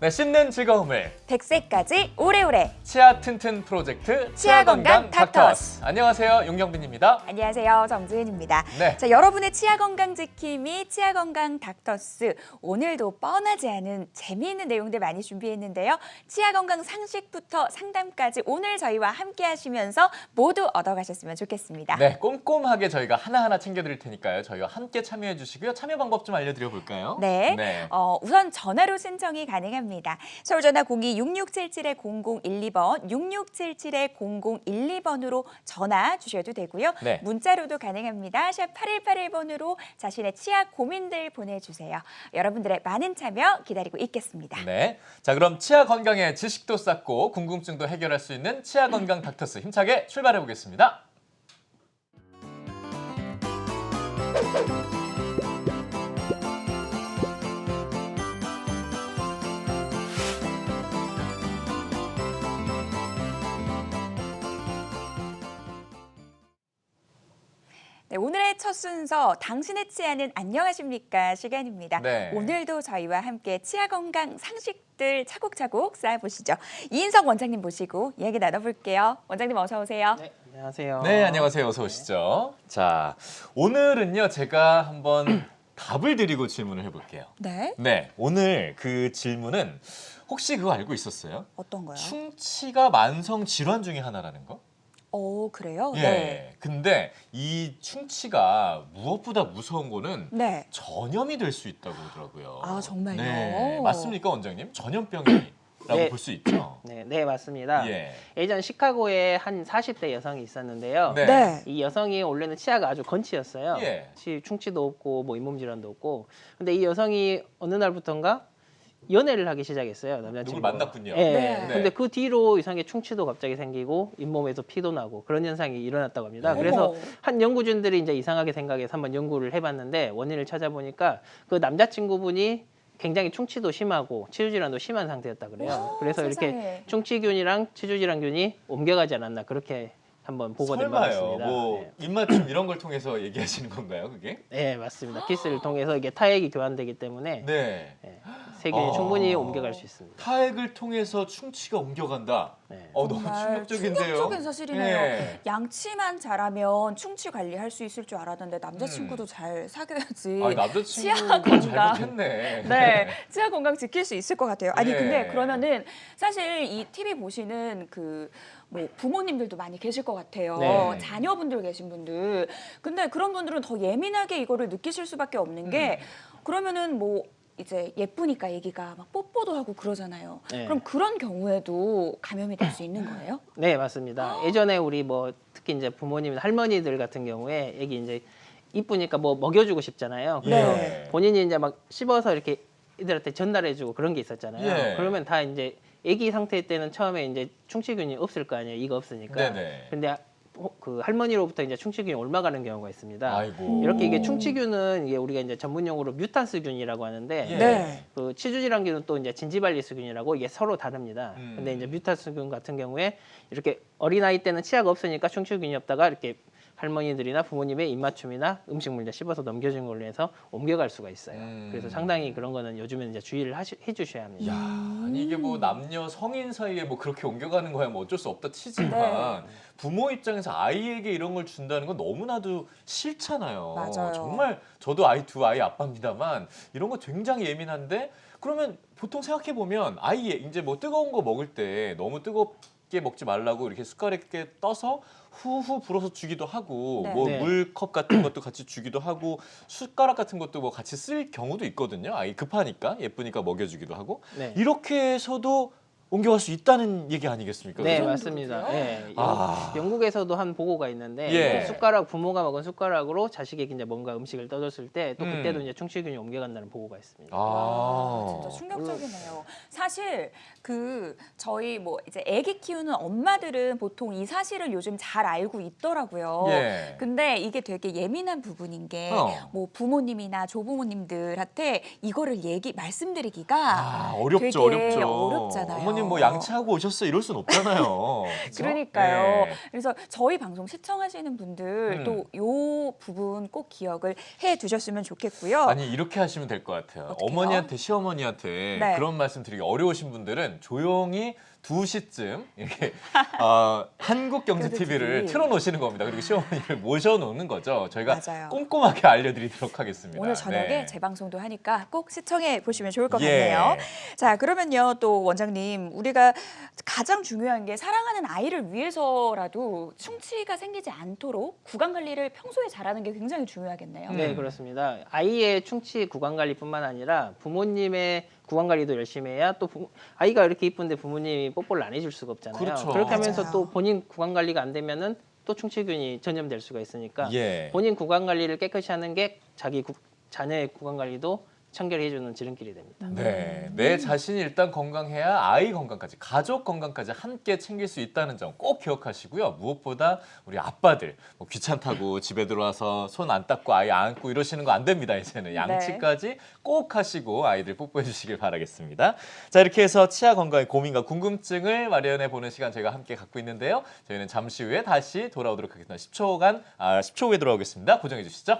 네, 씹는 즐거움을 100세까지 오래오래 치아 튼튼 프로젝트 치아 건강 닥터스. 안녕하세요, 윤경빈입니다. 안녕하세요, 정주은입니다. 네. 자, 여러분의 치아 건강 지킴이 치아 건강 닥터스, 오늘도 뻔하지 않은 재미있는 내용들 많이 준비했는데요. 치아 건강 상식부터 상담까지 오늘 저희와 함께 하시면서 모두 얻어가셨으면 좋겠습니다. 네, 꼼꼼하게 저희가 하나하나 챙겨드릴 테니까요. 저희와 함께 참여해 주시고요. 참여 방법 좀 알려드려 볼까요? 네. 우선 전화로 신청이 가능합니다. 서울 전화 02-6677-0012번, 6677-0012번으로 전화 주셔도 되고요. 네. 문자로도 가능합니다. 샵 8181번으로 자신의 치아 고민들 보내주세요. 여러분들의 많은 참여 기다리고 있겠습니다. 네. 자, 그럼 치아 건강에 지식도 쌓고 궁금증도 해결할 수 있는 치아 건강 닥터스 힘차게 출발해 보겠습니다. 네, 오늘의 첫 순서 당신의 치아는 안녕하십니까 시간입니다. 네. 오늘도 저희와 함께 치아 건강 상식들 차곡차곡 쌓아보시죠. 이인석 원장님 모시고 이야기 나눠볼게요. 원장님 어서 오세요. 네, 안녕하세요. 네, 안녕하세요. 어서 오시죠. 자, 오늘은요, 제가 한번 답을 드리고 질문을 해볼게요. 네. 네, 오늘 그 질문은 혹시 그거 알고 있었어요? 어떤 거요? 충치가 만성 질환 중에 하나라는 거? 그래요? 예. 네. 근데 이 충치가 무엇보다 무서운 거는 네. 전염이 될 수 있다고 그러더라고요. 아, 정말요? 네. 맞습니까, 원장님? 전염병이라고 네. 볼 수 있죠. 네, 맞습니다. 예. 예전 시카고에 한 40대 여성이 있었는데요. 네. 네. 이 여성이 원래는 치아가 아주 건치였어요. 예. 충치도 없고 뭐 잇몸 질환도 없고. 근데 이 여성이 어느 날부턴가 연애를 하기 시작했어요. 남자친구. 누굴 만났군요. 예. 네. 근데 그 뒤로 이상하게 충치도 갑자기 생기고 잇몸에서 피도 나고 그런 현상이 일어났다고 합니다. 그래서 어머. 한 연구진들이 이제 이상하게 생각해서 한번 연구를 해봤는데 원인을 찾아보니까 그 남자친구분이 굉장히 충치도 심하고 치주 질환도 심한 상태였다 그래요. 그래서 이렇게 세상에. 충치균이랑 치주 질환균이 옮겨가지 않았나 그렇게 한번 보고된 바 설마요. 있습니다. 뭐 네. 입맞춤 이런 걸 통해서 얘기하시는 건가요, 그게? 네, 맞습니다. 키스를 통해서 이게 타액이 교환되기 때문에 네. 세균이 충분히 옮겨갈 수 있습니다. 타액을 통해서 충치가 옮겨간다. 네. 너무 정말 충격적인데요. 충격적인 사실이네요. 예. 양치만 잘하면 충치 관리할 수 있을 줄 알았는데 남자친구도 잘 사귀어야지. 아, 남자친구가 치아 건강. 잘못했네. 네, 치아 건강 지킬 수 있을 것 같아요. 아니 예. 근데 그러면은 사실 이 TV 보시는 뭐 부모님들도 많이 계실 것 같아요. 네. 자녀분들 계신 분들. 근데 그런 분들은 더 예민하게 이거를 느끼실 수밖에 없는 게 그러면은 뭐 이제 예쁘니까 애기가 막 뽀뽀도 하고 그러잖아요. 네. 그럼 그런 경우에도 감염이 될 수 있는 거예요? 네, 맞습니다. 예전에 우리 뭐 특히 이제 부모님, 할머니들 같은 경우에 애기 이제 이쁘니까 뭐 먹여주고 싶잖아요. 그래서 네. 본인이 이제 막 씹어서 이렇게 이들한테 전달해주고 그런 게 있었잖아요. 예. 그러면 다 이제 애기 상태 때는 처음에 이제 충치균이 없을 거 아니에요. 이가 없으니까. 네네. 근데 그 할머니로부터 이제 충치균이 옮아가는 경우가 있습니다. 아이고. 이렇게 이게 충치균은 이게 우리가 이제 전문용어로 뮤탄스균이라고 하는데 예. 네. 그 치주질환균은 또 이제 진지발리스균이라고 이게 서로 다릅니다. 근데 이제 뮤탄스균 같은 경우에 이렇게 어린아이 때는 치아가 없으니까 충치균이 없다가 이렇게 할머니들이나 부모님의 입맞춤이나 음식물 이제 씹어서 넘겨준 걸로 해서 옮겨갈 수가 있어요. 그래서 상당히 그런 거는 요즘에는 이제 주의를 해주셔야 합니다. 야, 아니 이게 뭐 남녀 성인 사이에 뭐 그렇게 옮겨가는 거야 뭐 어쩔 수 없다 치지만 부모 입장에서 아이에게 이런 걸 준다는 건 너무나도 싫잖아요. 맞아요. 정말 저도 두 아이 아빠입니다만 이런 거 굉장히 예민한데 그러면 보통 생각해 보면 아이에 이제 뭐 뜨거운 거 먹을 때 너무 뜨겁게 먹지 말라고 이렇게 숟가락에 떠서 후후 불어서 주기도 하고 네. 뭐 네. 물컵 같은 것도 같이 주기도 하고 숟가락 같은 것도 뭐 같이 쓸 경우도 있거든요. 아이 급하니까 예쁘니까 먹여주기도 하고 네. 이렇게 해서도 옮겨갈 수 있다는 얘기 아니겠습니까? 네, 그죠? 맞습니다. 네. 아. 영국에서도 한 보고가 있는데 예. 이제 숟가락 부모가 먹은 숟가락으로 자식에게 이제 뭔가 음식을 떠줬을 때 또 그때도 이제 충치균이 옮겨간다는 보고가 있습니다. 아, 진짜 충격적이네요. 사실 저희 뭐 이제 아기 키우는 엄마들은 보통 이 사실을 요즘 잘 알고 있더라고요. 예. 근데 이게 되게 예민한 부분인 게 뭐 부모님이나 조부모님들한테 이거를 말씀드리기가 어렵죠, 되게 어렵죠. 어렵잖아요. 부모님 뭐 양치하고 오셨어 이럴 순 없잖아요. 그쵸? 그러니까요. 네. 그래서 저희 방송 시청하시는 분들 또 요 부분 꼭 기억을 해 두셨으면 좋겠고요. 아니 이렇게 하시면 될 것 같아요. 어떡해요? 어머니한테 시어머니한테 네. 그런 말씀 드리기 어려우신 분들은 조용히 2시쯤 이렇게 한국경제TV를 경제 TV. 틀어놓으시는 겁니다. 그리고 시어머니를 모셔놓는 거죠. 저희가 맞아요. 꼼꼼하게 알려드리도록 하겠습니다. 오늘 저녁에 네. 재방송도 하니까 꼭 시청해 보시면 좋을 것 예. 같네요. 자, 그러면요 또 원장님 우리가 가장 중요한 게 사랑하는 아이를 위해서라도 충치가 생기지 않도록 구강 관리를 평소에 잘하는 게 굉장히 중요하겠네요. 네, 그렇습니다. 아이의 충치 구강 관리뿐만 아니라 부모님의 구강 관리도 열심히 해야 또 아이가 이렇게 이쁜데 부모님이 뽀뽀를 안 해줄 수가 없잖아요. 그렇죠. 그렇게 하면서 맞아요. 또 본인 구강 관리가 안 되면은 또 충치균이 전염될 수가 있으니까 예. 본인 구강 관리를 깨끗이 하는 게 자녀의 구강 관리도 청결해주는 지름길이 됩니다. 네, 내 자신이 일단 건강해야 아이 건강까지, 가족 건강까지 함께 챙길 수 있다는 점 꼭 기억하시고요. 무엇보다 우리 아빠들 뭐 귀찮다고 집에 들어와서 손 안 닦고 아이 안고 이러시는 거 안 됩니다. 이제는 양치까지 꼭 하시고 아이들 뽀뽀해 주시길 바라겠습니다. 자, 이렇게 해서 치아 건강의 고민과 궁금증을 마련해 보는 시간 저희가 함께 갖고 있는데요. 저희는 잠시 후에 다시 돌아오도록 하겠습니다. 10초 후에 돌아오겠습니다. 고정해 주시죠.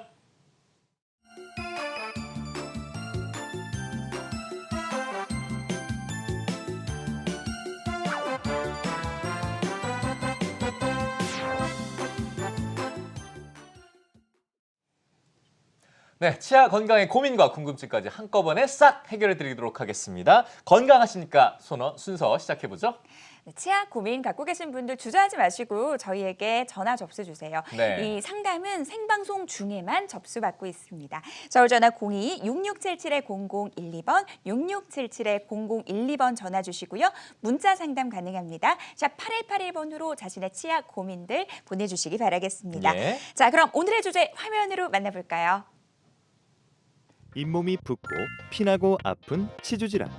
네, 치아 건강의 고민과 궁금증까지 한꺼번에 싹 해결해 드리도록 하겠습니다. 건강하십니까? 순서 시작해보죠. 네, 치아 고민 갖고 계신 분들 주저하지 마시고 저희에게 전화 접수 주세요. 네. 이 상담은 생방송 중에만 접수받고 있습니다. 서울전화 02-6677-0012번, 6677-0012번 전화 주시고요. 문자 상담 가능합니다. 샵 8181번으로 자신의 치아 고민들 보내주시기 바라겠습니다. 예. 자, 그럼 오늘의 주제 화면으로 만나볼까요? 잇몸이 붓고 피나고 아픈 치주질환.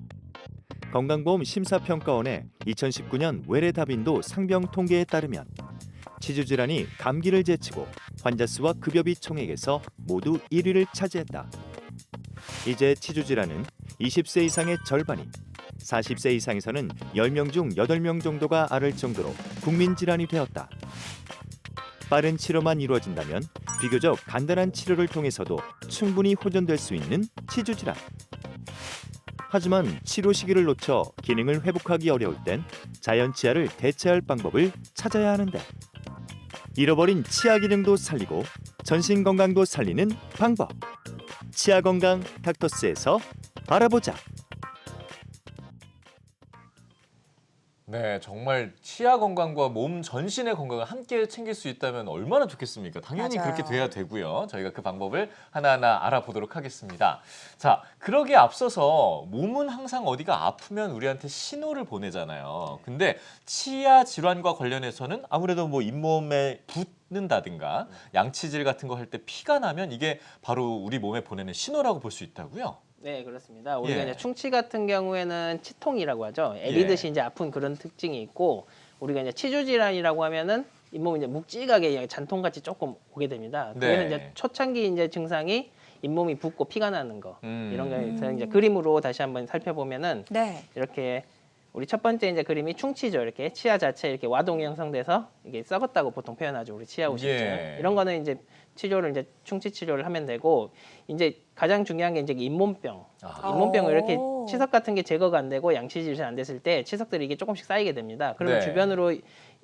건강보험 심사평가원의 2019년 외래다빈도 상병 통계에 따르면 치주질환이 감기를 제치고 환자 수와 급여비 총액에서 모두 1위를 차지했다. 이제 치주질환은 20세 이상의 절반이, 40세 이상에서는 10명 중 8명 정도가 앓을 정도로 국민질환이 되었다. 빠른 치료만 이루어진다면 비교적 간단한 치료를 통해서도 충분히 호전될 수 있는 치주질환. 하지만 치료 시기를 놓쳐 기능을 회복하기 어려울 땐 자연 치아를 대체할 방법을 찾아야 하는데, 잃어버린 치아 기능도 살리고 전신 건강도 살리는 방법. 치아 건강 닥터스에서 알아보자. 네, 정말 치아 건강과 몸 전신의 건강을 함께 챙길 수 있다면 얼마나 좋겠습니까? 당연히 맞아요. 그렇게 돼야 되고요. 저희가 그 방법을 하나하나 알아보도록 하겠습니다. 자, 그러기에 앞서서 몸은 항상 어디가 아프면 우리한테 신호를 보내잖아요. 근데 치아 질환과 관련해서는 아무래도 뭐 잇몸에 붓는다든가 양치질 같은 거 할 때 피가 나면 이게 바로 우리 몸에 보내는 신호라고 볼 수 있다고요? 네, 그렇습니다. 우리가 예. 이제 충치 같은 경우에는 치통이라고 하죠. 애리듯이 예. 이제 아픈 그런 특징이 있고, 우리가 이제 치주 질환이라고 하면은 잇몸이 이제 묵직하게 잔통같이 조금 오게 됩니다. 그래서 네. 이제 초창기 이제 증상이 잇몸이 붓고 피가 나는 거, 이런 거에서 이제 음. 그림으로 다시 한번 살펴보면은 네. 이렇게 우리 첫 번째 이제 그림이 충치죠. 이렇게 치아 자체 이렇게 와동이 형성돼서 이게 썩었다고 보통 표현하죠. 우리 치아 우식증. 예. 이런 거는 이제 치료를 이제 충치 치료를 하면 되고, 이제 가장 중요한 게 이제 잇몸병. 아. 잇몸병을 이렇게 오. 치석 같은 게 제거가 안 되고 양치질이 잘 안 됐을 때 치석들이 이게 조금씩 쌓이게 됩니다. 그러면 네. 주변으로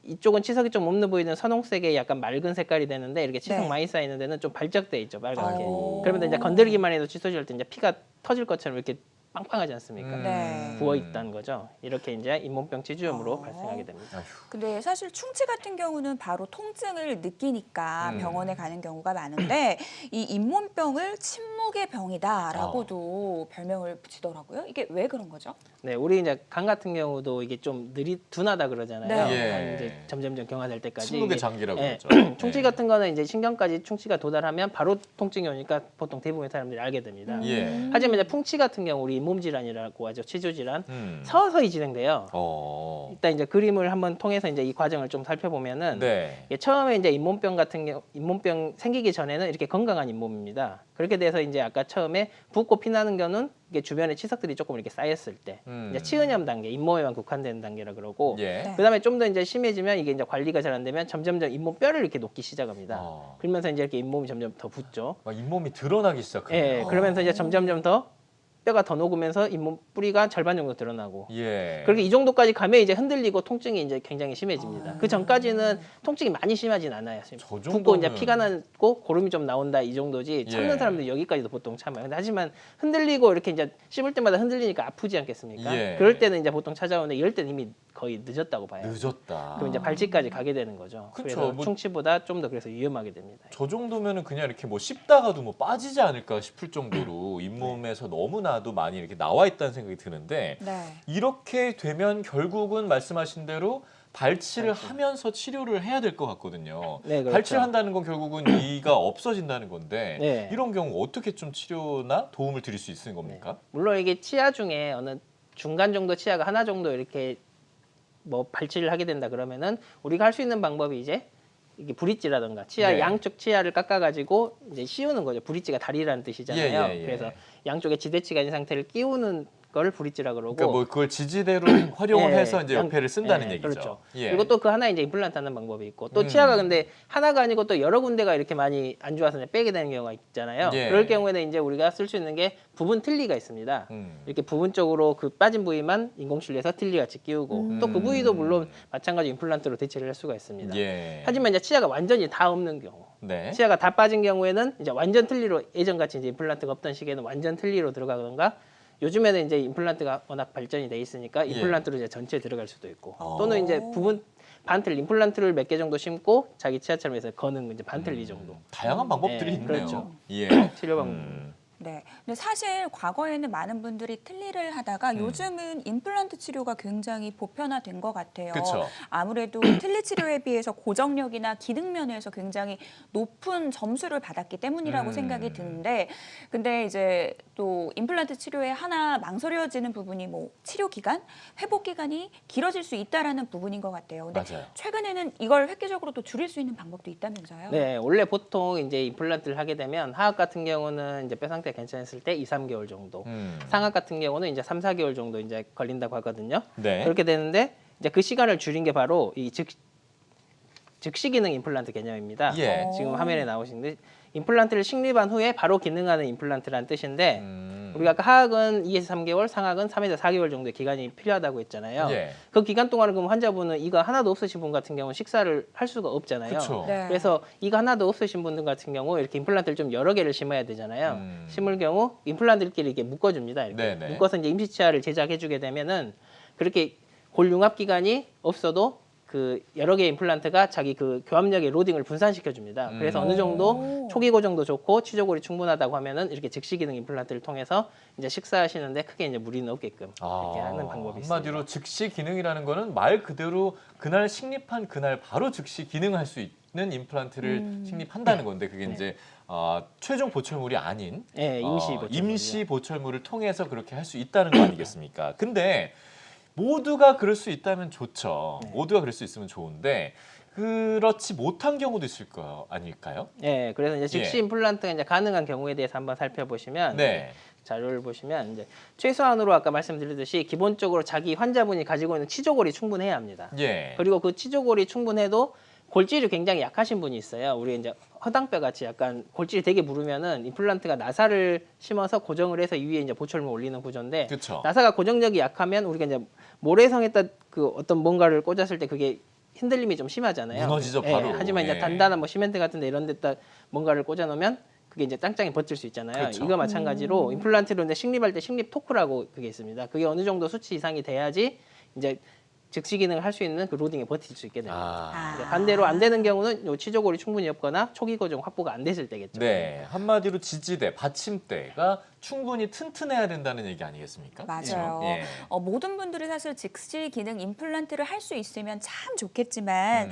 이쪽은 치석이 좀 없는 보이는 선홍색의 약간 맑은 색깔이 되는데, 이렇게 치석 네. 많이 쌓이는 데는 좀 발적돼 있죠, 빨갛게. 오. 그러면 이제 건드리기만 해도 칫솔질 때 이제 피가 터질 것처럼 이렇게 빵빵하지 않습니까? 네. 부어 있다는 거죠. 이렇게 이제 잇몸병 치주염으로 어. 발생하게 됩니다. 아휴. 근데 사실 충치 같은 경우는 바로 통증을 느끼니까 병원에 가는 경우가 많은데 이 잇몸병을 침묵의 병이다라고도 별명을 붙이더라고요. 이게 왜 그런 거죠? 네, 우리 이제 간 같은 경우도 이게 좀 둔하다 그러잖아요. 네. 예. 이제 점점점 경화될 때까지. 침묵의 이게, 장기라고 예, 그러죠. 충치 예. 같은 거는 이제 신경까지 충치가 도달하면 바로 통증이 오니까 보통 대부분의 사람들이 알게 됩니다. 예. 하지만 이제 풍치 같은 경우 우리 잇몸 질환이라고 하죠. 치주 질환. 음. 서서히 진행돼요. 일단 이제 그림을 한번 통해서 이제 이 과정을 좀 살펴보면은 네. 이게 처음에 이제 잇몸병 같은 경우 잇몸병 생기기 전에는 이렇게 건강한 잇몸입니다. 그렇게 돼서 이제 아까 처음에 붓고 피나는 경우는 이게 주변에 치석들이 조금 이렇게 쌓였을 때 이제 치은염 단계, 잇몸에만 국한되는 단계라 그러고 예. 네. 그다음에 좀 더 이제 심해지면 이게 이제 관리가 잘 안 되면 점점점 잇몸 뼈를 이렇게 녹기 시작합니다. 어. 그러면서 이제 이렇게 잇몸이 점점 더 붓죠. 막 잇몸이 드러나기 시작해요. 예, 그러면서 이제 점점점 더 뼈가 더 녹으면서 잇몸 뿌리가 절반 정도 드러나고 예. 그렇게 이 정도까지 가면 이제 흔들리고 통증이 이제 굉장히 심해집니다. 그 전까지는 통증이 많이 심하진 않아요. 붓고 이제 정도면- 피가 나고 고름이 좀 나온다 이 정도지 참는 예. 사람들 여기까지도 보통 참아요. 근데 하지만 흔들리고 이렇게 이제 씹을 때마다 흔들리니까 아프지 않겠습니까? 예. 그럴 때는 이제 보통 찾아오는데 이럴 때는 이미 거의 늦었다고 봐요. 늦었다. 그럼 이제 발치까지 가게 되는 거죠. 그쵸, 그래서 뭐- 충치보다 좀 더 그래서 위험하게 됩니다. 저 정도면은 그냥 이렇게 뭐 씹다가도 뭐 빠지지 않을까 싶을 정도로 잇몸에서 너무나도 많이 이렇게 나와 있다는 생각이 드는데 네. 이렇게 되면 결국은 말씀하신 대로 발치를 하면서 치료를 해야 될 것 같거든요. 네, 그렇죠. 발치를 한다는 건 결국은 이가 없어진다는 건데 네. 이런 경우 어떻게 좀 치료나 도움을 드릴 수 있는 겁니까? 물론 이게 치아 중에 어느 중간 정도 치아가 하나 정도 이렇게 뭐 발치를 하게 된다 그러면은 우리가 할 수 있는 방법이 이제 이게 브릿지라든가 치아 네. 양쪽 치아를 깎아가지고 이제 씌우는 거죠. 브릿지가 다리라는 뜻이잖아요. 예, 예, 예. 그래서 양쪽에 지대치가 있는 상태를 끼우는 걸 브릿지라 그러고. 그러니까 뭐 그걸 지지대로 활용을 예, 해서 이제 옆에를 쓴다는 예, 얘기죠. 그렇죠. 예. 그리고 또 그 하나에 이제 임플란트 하는 방법이 있고 또 치아가 근데 하나가 아니고 또 여러 군데가 이렇게 많이 안 좋아서 이제 빼게 되는 경우가 있잖아요. 예. 그럴 경우에는 이제 우리가 쓸 수 있는 게 부분 틀니가 있습니다. 음. 이렇게 부분적으로 그 빠진 부위만 인공실내에서 틀니 같이 끼우고 또 그 부위도 물론 마찬가지 임플란트로 대체를 할 수가 있습니다. 예. 하지만 이제 치아가 완전히 다 없는 경우, 네. 치아가 다 빠진 경우에는 이제 완전 틀니로 예전 같이 이제 임플란트가 없던 시기에는 완전 틀니로 들어가던가 요즘에는 이제 임플란트가 워낙 발전이 돼 있으니까 임플란트로 이제 전체 들어갈 수도 있고 또는 이제 부분 반틀 임플란트를 몇 개 정도 심고 자기 치아처럼 해서 거는 이제 반틀리 정도 다양한 방법들이 예, 있네요. 그렇죠. 예. 치료 방법. 네. 근데 사실 과거에는 많은 분들이 틀니를 하다가 요즘은 임플란트 치료가 굉장히 보편화된 것 같아요. 그쵸. 아무래도 틀니 치료에 비해서 고정력이나 기능 면에서 굉장히 높은 점수를 받았기 때문이라고 생각이 드는데, 근데 이제 또 임플란트 치료에 하나 망설여지는 부분이 뭐 치료 기간, 회복 기간이 길어질 수 있다라는 부분인 것 같아요. 근데 맞아요. 최근에는 이걸 획기적으로 또 줄일 수 있는 방법도 있다면서요? 네, 원래 보통 이제 임플란트를 하게 되면 하악 같은 경우는 이제 뼈 상태 괜찮았을 때 2, 3개월 정도, 상악 같은 경우는 이제 3, 4개월 정도 이제 걸린다고 하거든요. 네. 그렇게 되는데 이제 그 시간을 줄인 게 바로 이 즉시 기능 임플란트 개념입니다. 예. 지금 화면에 나오시는데 임플란트를 식립한 후에 바로 기능하는 임플란트라는 뜻인데 우리가 아까 하악은 2에서 3개월, 상악은 3에서 4개월 정도의 기간이 필요하다고 했잖아요. 예. 그 기간 동안은 그럼 환자분은 이가 하나도 없으신 분 같은 경우는 식사를 할 수가 없잖아요. 그쵸. 네. 그래서 이가 하나도 없으신 분들 같은 경우 이렇게 임플란트를 좀 여러 개를 심어야 되잖아요. 심을 경우 임플란트끼리 이렇게 묶어줍니다. 이렇게 네네. 묶어서 이제 임시치아를 제작해주게 되면은 그렇게 골융합 기간이 없어도 그 여러 개의 임플란트가 자기 그 교합력의 로딩을 분산시켜 줍니다. 그래서 어느 정도 초기 고정도 좋고 치조골이 충분하다고 하면은 이렇게 즉시 기능 임플란트를 통해서 이제 식사하시는데 크게 이제 무리는 없게끔 이렇게 하는 방법이 있습니다. 한마디로 즉시 기능이라는 거는 말 그대로 그날 식립한 그날 바로 즉시 기능할 수 있는 임플란트를 식립한다는 건데 그게 이제 최종 보철물이 아닌 네, 임시 보철물이요. 임시 보철물을 통해서 그렇게 할 수 있다는 거 아니겠습니까? 근데 모두가 그럴 수 있다면 좋죠. 모두가 그럴 수 있으면 좋은데 그렇지 못한 경우도 있을 거 아닐까요? 네, 그래서 이제 즉시 예. 임플란트가 이제 가능한 경우에 대해서 한번 살펴보시면 네. 자료를 보시면 이제 최소한으로 아까 말씀드렸듯이 기본적으로 자기 환자분이 가지고 있는 치조골이 충분해야 합니다. 예. 그리고 그 치조골이 충분해도 골질이 굉장히 약하신 분이 있어요. 우리 이제 허당뼈 같이 약간 골질이 되게 무르면은 임플란트가 나사를 심어서 고정을 해서 이 위에 이제 보철물 올리는 구조인데 그쵸. 나사가 고정력이 약하면 우리가 이제 모래성에다 그 어떤 뭔가를 꽂았을 때 그게 흔들림이 좀 심하잖아요. 무너지죠, 예, 바로. 하지만 이제 예. 단단한 뭐 시멘트 같은 데 이런 데다 뭔가를 꽂아 놓으면 그게 이제 짱짱이 버틸 수 있잖아요. 그렇죠. 이거 마찬가지로 임플란트로 이제 식립할 때 식립 토크라고 그게 있습니다. 그게 어느 정도 수치 이상이 돼야지 이제 즉시 기능을 할 수 있는 그 로딩에 버틸 수 있게 됩니다. 이제 반대로 안 되는 경우는 요 치조골이 충분히 없거나 초기 고정 확보가 안 됐을 때겠죠. 네, 한마디로 지지대, 받침대가 충분히 튼튼해야 된다는 얘기 아니겠습니까? 맞아요. 예. 모든 분들이 사실 직시 기능 임플란트를 할 수 있으면 참 좋겠지만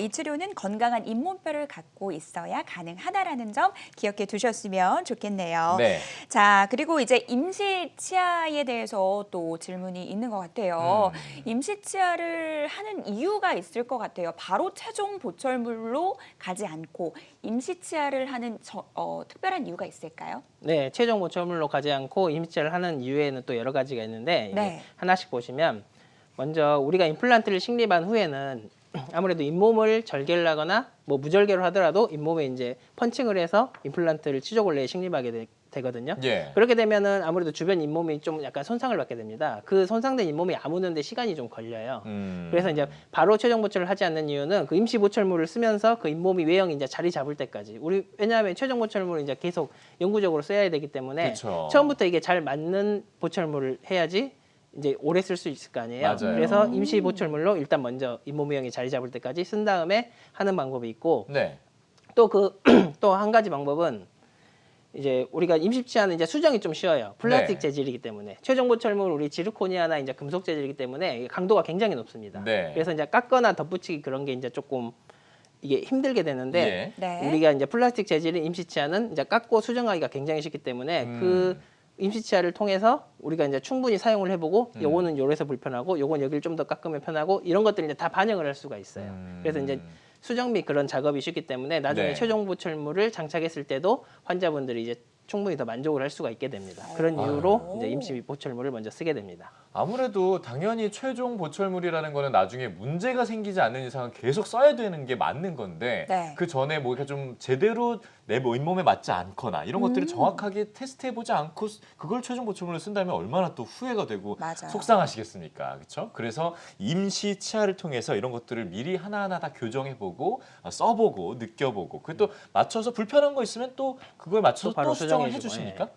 이 치료는 건강한 잇몸뼈를 갖고 있어야 가능하다라는 점 기억해 두셨으면 좋겠네요. 네. 자, 그리고 이제 임시 치아에 대해서 또 질문이 있는 것 같아요. 임시 치아를 하는 이유가 있을 것 같아요. 바로 최종 보철물로 가지 않고 임시 치아를 하는 특별한 이유가 있을까요? 네, 최종 보철물로 가지 않고 임시치아를 하는 이유에는 또 여러 가지가 있는데 이게 네. 하나씩 보시면 먼저 우리가 임플란트를 식립한 후에는 아무래도 잇몸을 절개를 하거나 뭐 무절개로 하더라도 잇몸에 이제 펀칭을 해서 임플란트를 치조 원래에 식립하게 되거든요. 예. 그렇게 되면은 아무래도 주변 잇몸이 좀 약간 손상을 받게 됩니다. 그 손상된 잇몸이 아무는데 시간이 좀 걸려요. 그래서 이제 바로 최종 보철을 하지 않는 이유는 그 임시 보철물을 쓰면서 그 잇몸이 외형이 이제 자리 잡을 때까지 왜냐하면 최종 보철물을 이제 계속 영구적으로 써야 되기 때문에 그쵸. 처음부터 이게 잘 맞는 보철물을 해야지 이제 오래 쓸 수 있을 거 아니에요. 맞아요. 그래서 임시 보철물로 일단 먼저 잇몸 외형이 자리 잡을 때까지 쓴 다음에 하는 방법이 있고 네. 또 또 한 가지 방법은 이제 우리가 임시치아는 이제 수정이 좀 쉬워요. 플라스틱 네. 재질이기 때문에 최종 보철물 우리 지르코니아나 이제 금속 재질이기 때문에 강도가 굉장히 높습니다. 네. 그래서 이제 깎거나 덧붙이기 그런 게 이제 조금 이게 힘들게 되는데 예. 네. 우리가 이제 플라스틱 재질인 임시치아는 이제 깎고 수정하기가 굉장히 쉽기 때문에 그 임시치아를 통해서 우리가 이제 충분히 사용을 해보고 요거는 요래서 불편하고 요건 여기를 좀 더 깎으면 편하고 이런 것들을 이제 다 반영을 할 수가 있어요. 그래서 이제 수정 및 그런 작업이 쉽기 때문에 나중에 네. 최종 보철물을 장착했을 때도 환자분들이 이제 충분히 더 만족을 할 수가 있게 됩니다. 그런 이유로 이제 임시 보철물을 먼저 쓰게 됩니다. 아무래도 당연히 최종 보철물이라는 거는 나중에 문제가 생기지 않는 이상은 계속 써야 되는 게 맞는 건데 네. 그 전에 뭐 이렇게 좀 제대로 내 잇몸에 맞지 않거나 이런 것들을 정확하게 테스트해보지 않고 그걸 최종 보철물로 쓴다면 얼마나 또 후회가 되고 맞아요. 속상하시겠습니까? 그렇죠? 그래서 임시 치아를 통해서 이런 것들을 미리 하나하나 다 교정해보고 써보고 느껴보고 그또 맞춰서 불편한 거 있으면 또 그걸 맞춰서 또 바로 또 수정을 수정해주고, 해주십니까?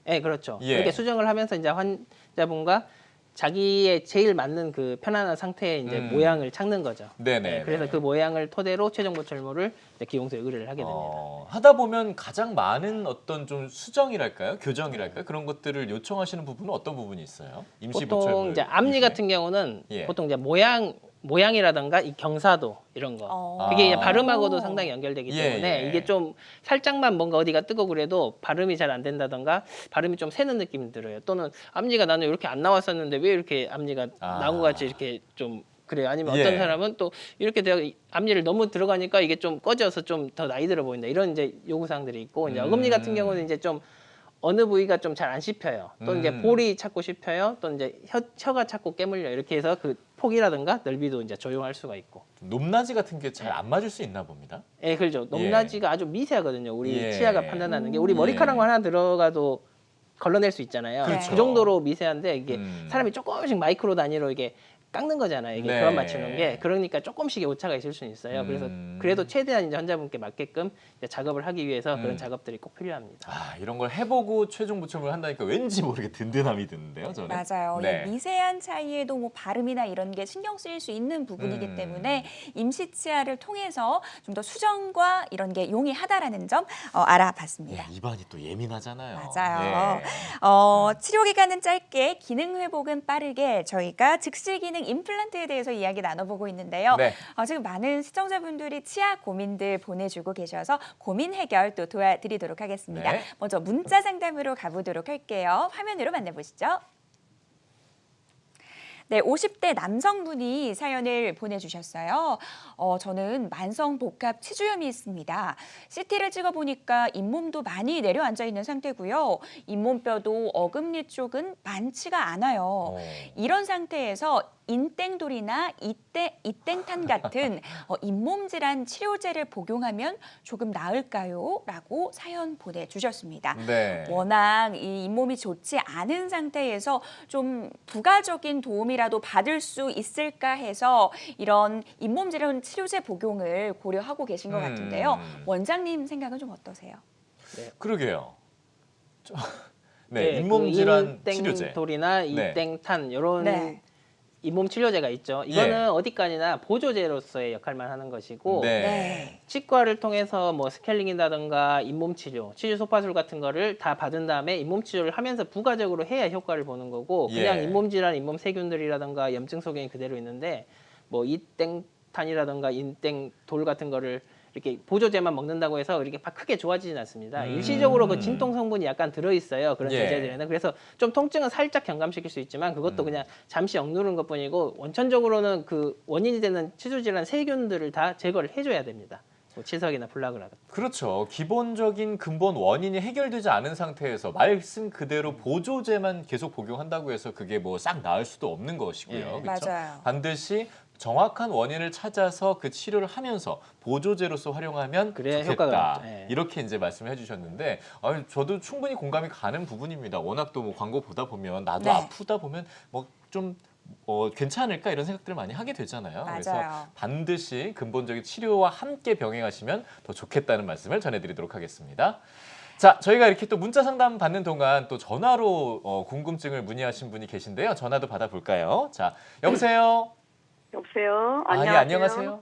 네, 그렇죠. 예. 이렇게 수정을 하면서 이제 환자분과 자기의 제일 맞는 그 편안한 상태의 이제 모양을 찾는 거죠. 네네. 네, 그래서 그 모양을 토대로 최종 보철물을 이제 기용소에 의뢰를 하게 됩니다. 하다 보면 가장 많은 어떤 좀 수정이랄까요, 교정이랄까요, 그런 것들을 요청하시는 부분은 어떤 부분이 있어요? 임시 보통 보철물 이제 앞니 이후에? 같은 경우는 예. 보통 이제 모양이라든가 이 경사도 이런 거 그게 이제 발음하고도 상당히 연결되기 예, 때문에 예. 이게 좀 살짝만 뭔가 어디가 뜨고 그래도 발음이 잘 안 된다던가 발음이 좀 새는 느낌이 들어요. 또는 앞니가 나는 이렇게 안 나왔었는데 왜 이렇게 앞니가 나온 것 같이 이렇게 좀 그래요. 아니면 예. 어떤 사람은 또 이렇게 앞니를 너무 들어가니까 이게 좀 꺼져서 좀 더 나이 들어 보인다. 이런 이제 요구사항들이 있고 이제 어금니 같은 경우는 이제 좀 어느 부위가 좀 잘 안 씹혀요. 또 이제 볼이 자꾸 씹혀요. 또 이제 혀가 자꾸 깨물려. 이렇게 해서 그 폭이라든가 넓이도 이제 조용할 수가 있고. 높낮이 같은 게 잘 안 맞을 수 있나 봅니다. 예, 그렇죠. 높낮이가 아주 미세하거든요. 우리 예. 치아가 판단하는 게 우리 머리카락만 하나 들어가도 걸러낼 수 있잖아요. 그렇죠. 그 정도로 미세한데 이게 사람이 사람이 조금씩 마이크로 단위로 이게 깎는 거잖아요. 이게 네. 교환 맞추는 게 그러니까 조금씩의 오차가 있을 수는 있어요. 그래서 그래도 최대한 이제 환자분께 맞게끔 이제 작업을 하기 위해서 그런 작업들이 꼭 필요합니다. 아, 이런 걸 해보고 최종 보철물 한다니까 왠지 모르게 든든함이 드는데요, 저는. 맞아요. 네. 이 미세한 차이에도 뭐 발음이나 이런 게 신경 쓰일 수 있는 부분이기 때문에 임시 치아를 통해서 좀 더 수정과 이런 게 용이하다라는 점 알아봤습니다. 예, 입안이 또 예민하잖아요. 맞아요. 예. 치료 기간은 짧게, 기능 회복은 빠르게 저희가 즉시 기능 임플란트에 대해서 이야기 나눠보고 있는데요. 네. 지금 많은 시청자분들이 치아 고민들 보내주고 계셔서 고민 해결 또 도와드리도록 하겠습니다. 네. 먼저 문자 상담으로 가보도록 할게요. 화면으로 만나보시죠. 네, 50대 남성분이 사연을 보내주셨어요. 저는 만성 복합 치주염이 있습니다. CT를 찍어보니까 잇몸도 많이 내려앉아 있는 상태고요. 잇몸뼈도 어금니 쪽은 많지가 않아요. 이런 상태에서 인땡돌이나 이땡탄 같은 잇몸 질환 치료제를 복용하면 조금 나을까요? 라고 사연 보내주셨습니다. 네. 워낙 이 잇몸이 좋지 않은 상태에서 좀 부가적인 도움이라도 받을 수 있을까 해서 이런 잇몸 질환 치료제 복용을 고려하고 계신 것 같은데요. 원장님 생각은 좀 어떠세요? 그러게요. 네, 네, 잇몸 그 질환 치료제. 이땡돌이나 네. 이땡탄 이런 네. 잇몸 치료제가 있죠. 이거는 어디까지나 보조제로서의 역할만 하는 것이고 네. 치과를 통해서 뭐 스케일링이라든가 잇몸 치료, 치주 소파술 같은 거를 다 받은 다음에 잇몸 치료를 하면서 부가적으로 해야 효과를 보는 거고 그냥 예. 잇몸 질환, 잇몸 세균들이라든가 염증 소견이 그대로 있는데 뭐 이땡탄이라든가 인땡돌 같은 거를 이렇게 보조제만 먹는다고 해서 이렇게 막 크게 좋아지진 않습니다. 일시적으로 그 진통 성분이 약간 들어있어요. 그런 예. 제제들에는. 그래서 좀 통증은 살짝 경감시킬 수 있지만 그것도 그냥 잠시 억누르는 것뿐이고 원천적으로는 그 원인이 되는 치주질환 세균들을 다 제거를 해줘야 됩니다. 뭐 치석이나 플라그라든가. 그렇죠. 기본적인 근본 원인이 해결되지 않은 상태에서 말씀 그대로 보조제만 계속 복용한다고 해서 그게 뭐 싹 나을 수도 없는 것이고요. 예. 그렇죠? 맞아요. 반드시 정확한 원인을 찾아서 그 치료를 하면서 보조제로서 활용하면 그래야 좋겠다. 효과가 낫죠. 예. 이렇게 이제 말씀을 해주셨는데 저도 충분히 공감이 가는 부분입니다. 워낙 또 뭐 광고 보다 보면 나도 네. 아프다 보면 뭐 좀 괜찮을까 이런 생각들을 많이 하게 되잖아요. 그래서 맞아요. 반드시 근본적인 치료와 함께 병행하시면 더 좋겠다는 말씀을 전해드리도록 하겠습니다. 자, 저희가 이렇게 또 문자 상담 받는 동안 또 전화로 궁금증을 문의하신 분이 계신데요. 전화도 받아볼까요? 자, 여보세요? 여보세요. 아, 예, 안녕하세요.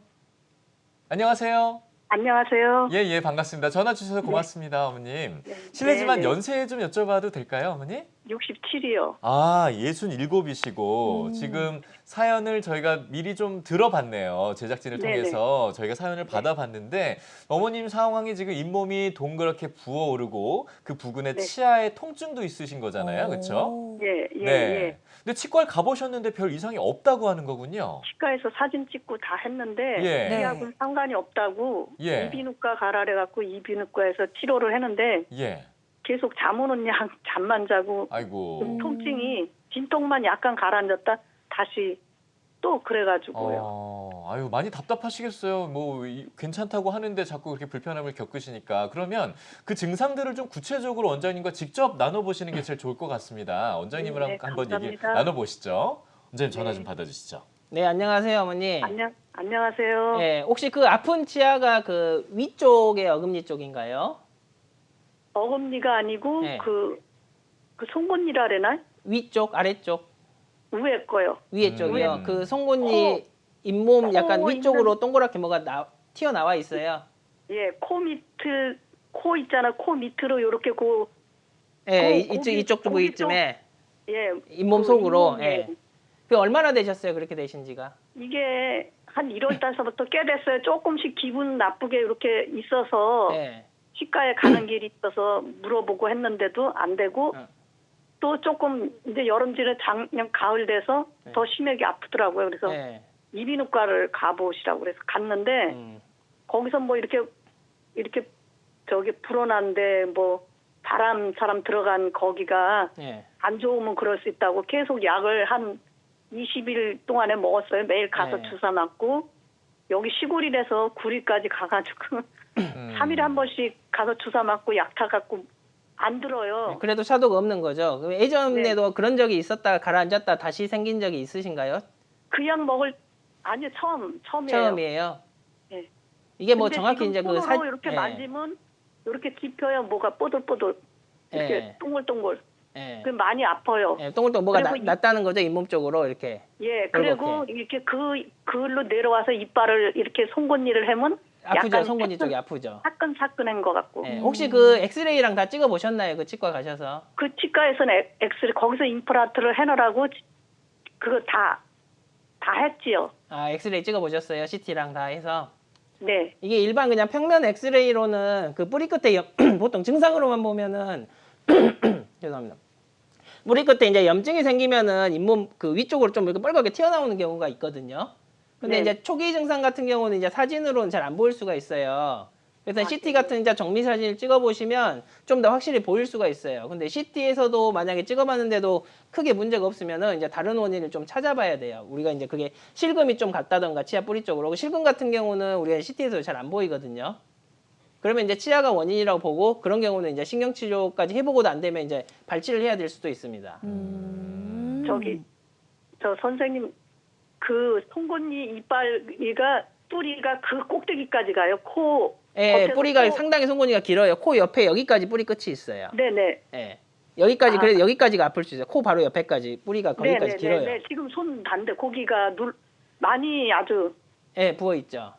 안녕하세요. 안녕하세요. 예, 예, 반갑습니다. 전화 주셔서 고맙습니다, 어머님. 네. 실례지만 네, 네. 연세 좀 여쭤봐도 될까요, 어머니? 67이요. 아, 67이시고 지금 사연을 저희가 미리 좀 들어봤네요. 제작진을 네네. 통해서 저희가 사연을 받아봤는데 어머님 상황이 지금 잇몸이 동그랗게 부어오르고 그 부근에 네. 치아에 통증도 있으신 거잖아요. 그렇죠? 오. 예, 예, 네. 예. 근데 치과를 가보셨는데 별 이상이 없다고 하는 거군요. 치과에서 사진 찍고 다 했는데 예. 네. 치아하고는 상관이 없다고 예. 이비인후과 가라래 갖고 이비인후과에서 치료를 했는데 예. 계속 잠 오는 양 잠만 자고 아이고. 통증이 진통만 약간 가라앉았다 다시 또 그래가지고요. 아유, 많이 답답하시겠어요. 뭐 괜찮다고 하는데 자꾸 그렇게 불편함을 겪으시니까. 그러면 그 증상들을 좀 구체적으로 원장님과 직접 나눠보시는 게 제일 좋을 것 같습니다. 원장님이랑 네, 한번 얘기 감사합니다. 나눠보시죠. 원장님 전화 네. 좀 받아주시죠. 네, 안녕하세요, 어머니. 안녕하세요. 예, 혹시 그 아픈 치아가 그 위쪽의 어금니 쪽인가요? 어금니가 아니고 네. 그 송곳니라래나 위쪽, 아래쪽, 위에 거요. 위에 쪽이요. 음. 그 송곳니 잇몸 약간 코 위쪽으로 동그랗게 뭐가 튀어나와 있어요. 예, 코 있잖아. 코 밑으로 요렇게 예, 고기 이쪽 부위쯤에 예, 잇몸 그 속으로. 잇몸에. 예. 그 얼마나 되셨어요? 그렇게 되신 지가? 이게 한 1월 달서부터 꽤 됐어요. 조금씩 기분 나쁘게 이렇게 있어서 예. 치과에 가는 길이 있어서 물어보고 했는데도 안 되고 어. 또 조금 이제 여름질에 작년 가을 돼서 더 심하게 아프더라고요. 그래서 예. 이비인후과를 가보시라고 그래서 갔는데 음. 거기서 뭐 이렇게 저기 불어난데 뭐 사람 들어간 거기가 예. 안 좋으면 그럴 수 있다고 계속 약을 한 20일 동안에 먹었어요. 매일 가서 네. 주사 맞고 여기 시골이라서 구리까지 가가지고 3일에 한 번씩 가서 주사 맞고 약 타갖고 안 들어요. 그래도 차도가 없는 거죠. 그럼 예전에도 그런 적이 있었다가 가라앉았다 다시 생긴 적이 있으신가요? 그 약 아니요 처음이에요. 처음이에요. 예. 이게 뭐 근데 정확히 지금 이제 그 손으로 이렇게 예. 만지면 이렇게 짚혀요. 뭐가 뽀들뽀들 이렇게 예. 동글동글. 예. 그 많이 아파요. 예, 동글동글 뭐가 그리고 났다는 거죠 잇몸 쪽으로 이렇게. 예, 그리고 이렇게 그걸로 내려와서 이빨을 이렇게 송곳니를 하면 아프죠. 약간 송곳니 쪽이 아프죠. 사끈사끈한 것 같고. 예, 혹시 그 엑스레이랑 다 찍어 보셨나요? 그 치과 가셔서? 그 치과에서는 엑스레이 거기서 임플란트를 해놓으라고 그거 다 했지요. 아, 엑스레이 찍어 보셨어요? CT랑 다 해서. 네, 이게 일반 그냥 평면 엑스레이로는 그 뿌리 끝에 보통 증상으로만 보면은 죄송합니다. 뿌리 끝에 이제 염증이 생기면은 잇몸 그 위쪽으로 좀 이렇게 뻘겋게 튀어나오는 경우가 있거든요. 근데 네. 이제 초기 증상 같은 경우는 이제 사진으로는 잘 안 보일 수가 있어요. 그래서 아, CT 네. 같은 이제 정밀 사진을 찍어 보시면 좀 더 확실히 보일 수가 있어요. 근데 CT에서도 만약에 찍어봤는데도 크게 문제가 없으면은 이제 다른 원인을 좀 찾아봐야 돼요. 우리가 이제 그게 실금이 좀 갔다던가 치아 뿌리 쪽으로. 그 실금 같은 경우는 우리가 CT에서 잘 안 보이거든요. 그러면 이제 치아가 원인이라고 보고 그런 경우는 이제 신경치료까지 해보고도 안 되면 이제 발치를 해야 될 수도 있습니다. 저 선생님 그 송곳니 이빨이가 뿌리가 그 꼭대기까지 가요. 코. 예, 겉에서 뿌리가 코. 상당히 송곳니가 길어요. 코 옆에 여기까지 뿌리 끝이 있어요. 네네. 예. 여기까지 아. 그래 여기까지가 아플 수 있어요. 코 바로 옆에까지 뿌리가 거기까지 길어요. 네네네. 지금 손 단데 고기가 많이 아주 예, 부어 있죠.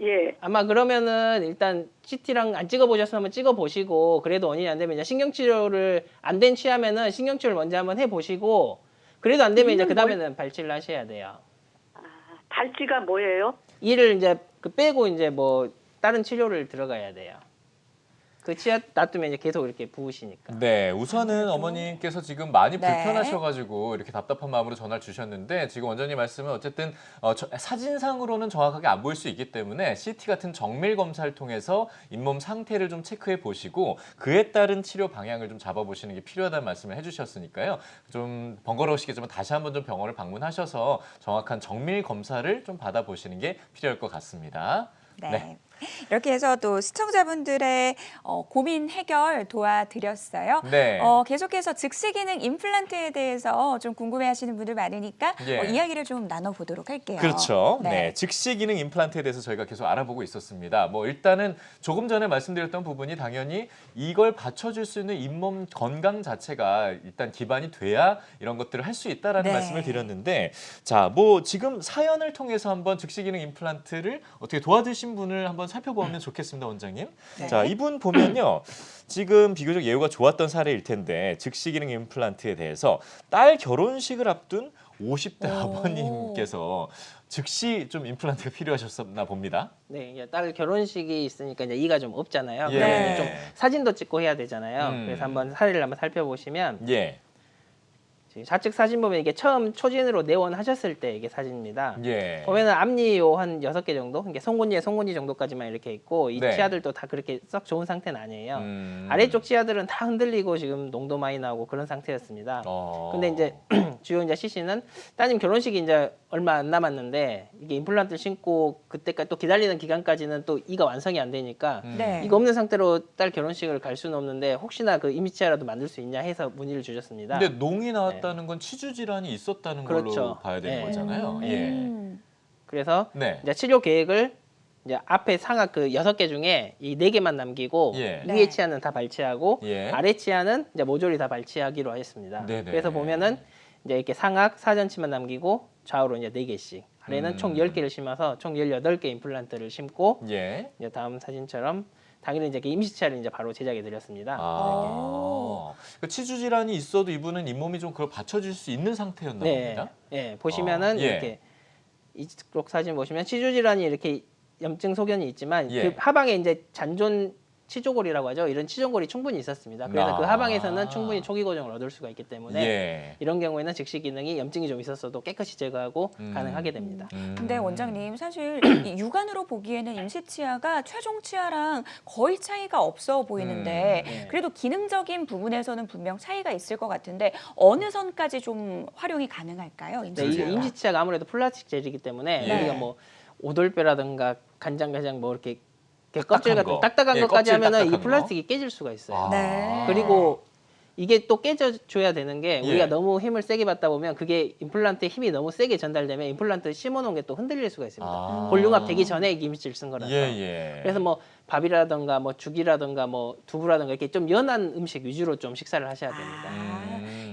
예. 아마 그러면은 일단 CT랑 안 찍어 보셨으면 한번 찍어 보시고 그래도 원인이 안 되면 이제 신경 치료를 안 된 치아면은 신경 치료를 먼저 한번 해 보시고 그래도 안 되면 이제 그다음에는 발치를 하셔야 돼요. 발찌가 뭐예요? 이를 이제 그 빼고 이제 뭐 다른 치료를 들어가야 돼요. 그 치아 놔두면 이제 계속 이렇게 부으시니까. 네, 우선은 어머님께서 지금 많이 네. 불편하셔가지고 이렇게 답답한 마음으로 전화를 주셨는데 지금 원장님 말씀은 어쨌든 사진상으로는 정확하게 안 보일 수 있기 때문에 CT 같은 정밀 검사를 통해서 잇몸 상태를 좀 체크해 보시고 그에 따른 치료 방향을 좀 잡아보시는 게 필요하다는 말씀을 해주셨으니까요. 좀 번거로우시겠지만 다시 한번 좀 병원을 방문하셔서 정확한 정밀 검사를 좀 받아보시는 게 필요할 것 같습니다. 네. 이렇게 해서 또 시청자분들의 고민 해결 도와드렸어요. 네. 계속해서 즉시 기능 임플란트에 대해서 좀 궁금해하시는 분들 많으니까 예. 이야기를 좀 나눠보도록 할게요. 그렇죠. 네. 네. 즉시 기능 임플란트에 대해서 저희가 계속 알아보고 있었습니다. 뭐 일단은 조금 전에 말씀드렸던 부분이 당연히 이걸 받쳐줄 수 있는 잇몸 건강 자체가 일단 기반이 돼야 이런 것들을 할 수 있다라는 네. 말씀을 드렸는데 자, 뭐 지금 사연을 통해서 한번 즉시 기능 임플란트를 어떻게 도와주신 분을 한번 살펴보면 좋겠습니다, 원장님. 네. 자, 이분 보면요. 지금 비교적 예후가 좋았던 사례일 텐데 즉시 기능 임플란트에 대해서 딸 결혼식을 앞둔 50대 오. 아버님께서 즉시 좀 임플란트가 필요하셨나 봅니다. 네, 이제 딸 결혼식이 있으니까 이제 이가 좀 없잖아요. 예. 그러면 네. 좀 사진도 찍고 해야 되잖아요. 음. 그래서 한번 사례를 한번 살펴보시면 예, 지금 좌측 사진 보면 이게 처음 초진으로 내원하셨을 때 이게 사진입니다. 예. 보면은 앞니요 한 6개 정도, 이게 송곳니에 송곳니 정도까지만 이렇게 있고 이 네. 치아들도 다 그렇게 썩 좋은 상태는 아니에요. 음. 아래쪽 치아들은 다 흔들리고 지금 농도 많이 나오고 그런 상태였습니다. 근데 이제 주요 이제 CC는 따님 결혼식이 이제 얼마 안 남았는데 이게 임플란트를 신고 그때까지 또 기다리는 기간까지는 또 이가 완성이 안 되니까 네. 이거 없는 상태로 딸 결혼식을 갈 수는 없는데 혹시나 그 이미치아라도 만들 수 있냐 해서 문의를 주셨습니다. 근데 농이 나왔다는 건 치주 질환이 있었다는 걸로 그렇죠. 봐야 되는 네. 거잖아요. 예. 그래서 네. 이제 치료 계획을 이제 앞에 상악 그 6개 중에 이 4개만 남기고 예. 네. 위에 치아는 다 발치하고 예. 아래 치아는 이제 모조리 다 발치하기로 했습니다. 네네. 그래서 보면은 이제 이렇게 상악 사전치만 남기고 좌우로 이제 4개씩 아래는 총 10개를 심어서 총 18개 임플란트를 심고 예. 이제 다음 사진처럼 당일에 이제 임시치아를 이제 바로 제작해 드렸습니다. 그 치주 질환이 있어도 이분은 잇몸이 좀 그걸 받쳐줄 수 있는 상태였나 네, 봅니다. 예, 보시면은 예. 이렇게 이쪽 사진 보시면 치주 질환이 이렇게 염증 소견이 있지만 예. 그 하방에 이제 잔존 치조골이라고 하죠. 이런 치조골이 충분히 있었습니다. 그래서 그 하방에서는 충분히 초기 고정을 얻을 수가 있기 때문에 예. 이런 경우에는 즉시 기능이 염증이 좀 있었어도 깨끗이 제거하고 가능하게 됩니다. 근데 원장님 사실 이 육안으로 보기에는 임시치아가 최종 치아랑 거의 차이가 없어 보이는데 네. 그래도 기능적인 부분에서는 분명 차이가 있을 것 같은데 어느 선까지 좀 활용이 가능할까요? 네, 임시치아가? 이게 임시치아가 아무래도 플라스틱 재질이기 때문에 예. 우리가 뭐 오돌뼈라든가 간장게장 뭐 이렇게 딱딱한 껍질 같은 거. 딱딱한 예, 것까지 껍질 하면은 딱딱한 이게 거. 플라스틱이 깨질 수가 있어요. 네. 그리고 이게 또 깨져줘야 되는 게 예. 우리가 너무 힘을 세게 받다 보면 그게 임플란트에 힘이 너무 세게 전달되면 임플란트 심어놓은 게 또 흔들릴 수가 있습니다. 볼륨업 되기 전에 임시치를 쓴 거라서. 예. 그래서 뭐 밥이라든가 뭐 죽이라든가 뭐 두부라든가 이렇게 좀 연한 음식 위주로 좀 식사를 하셔야 됩니다.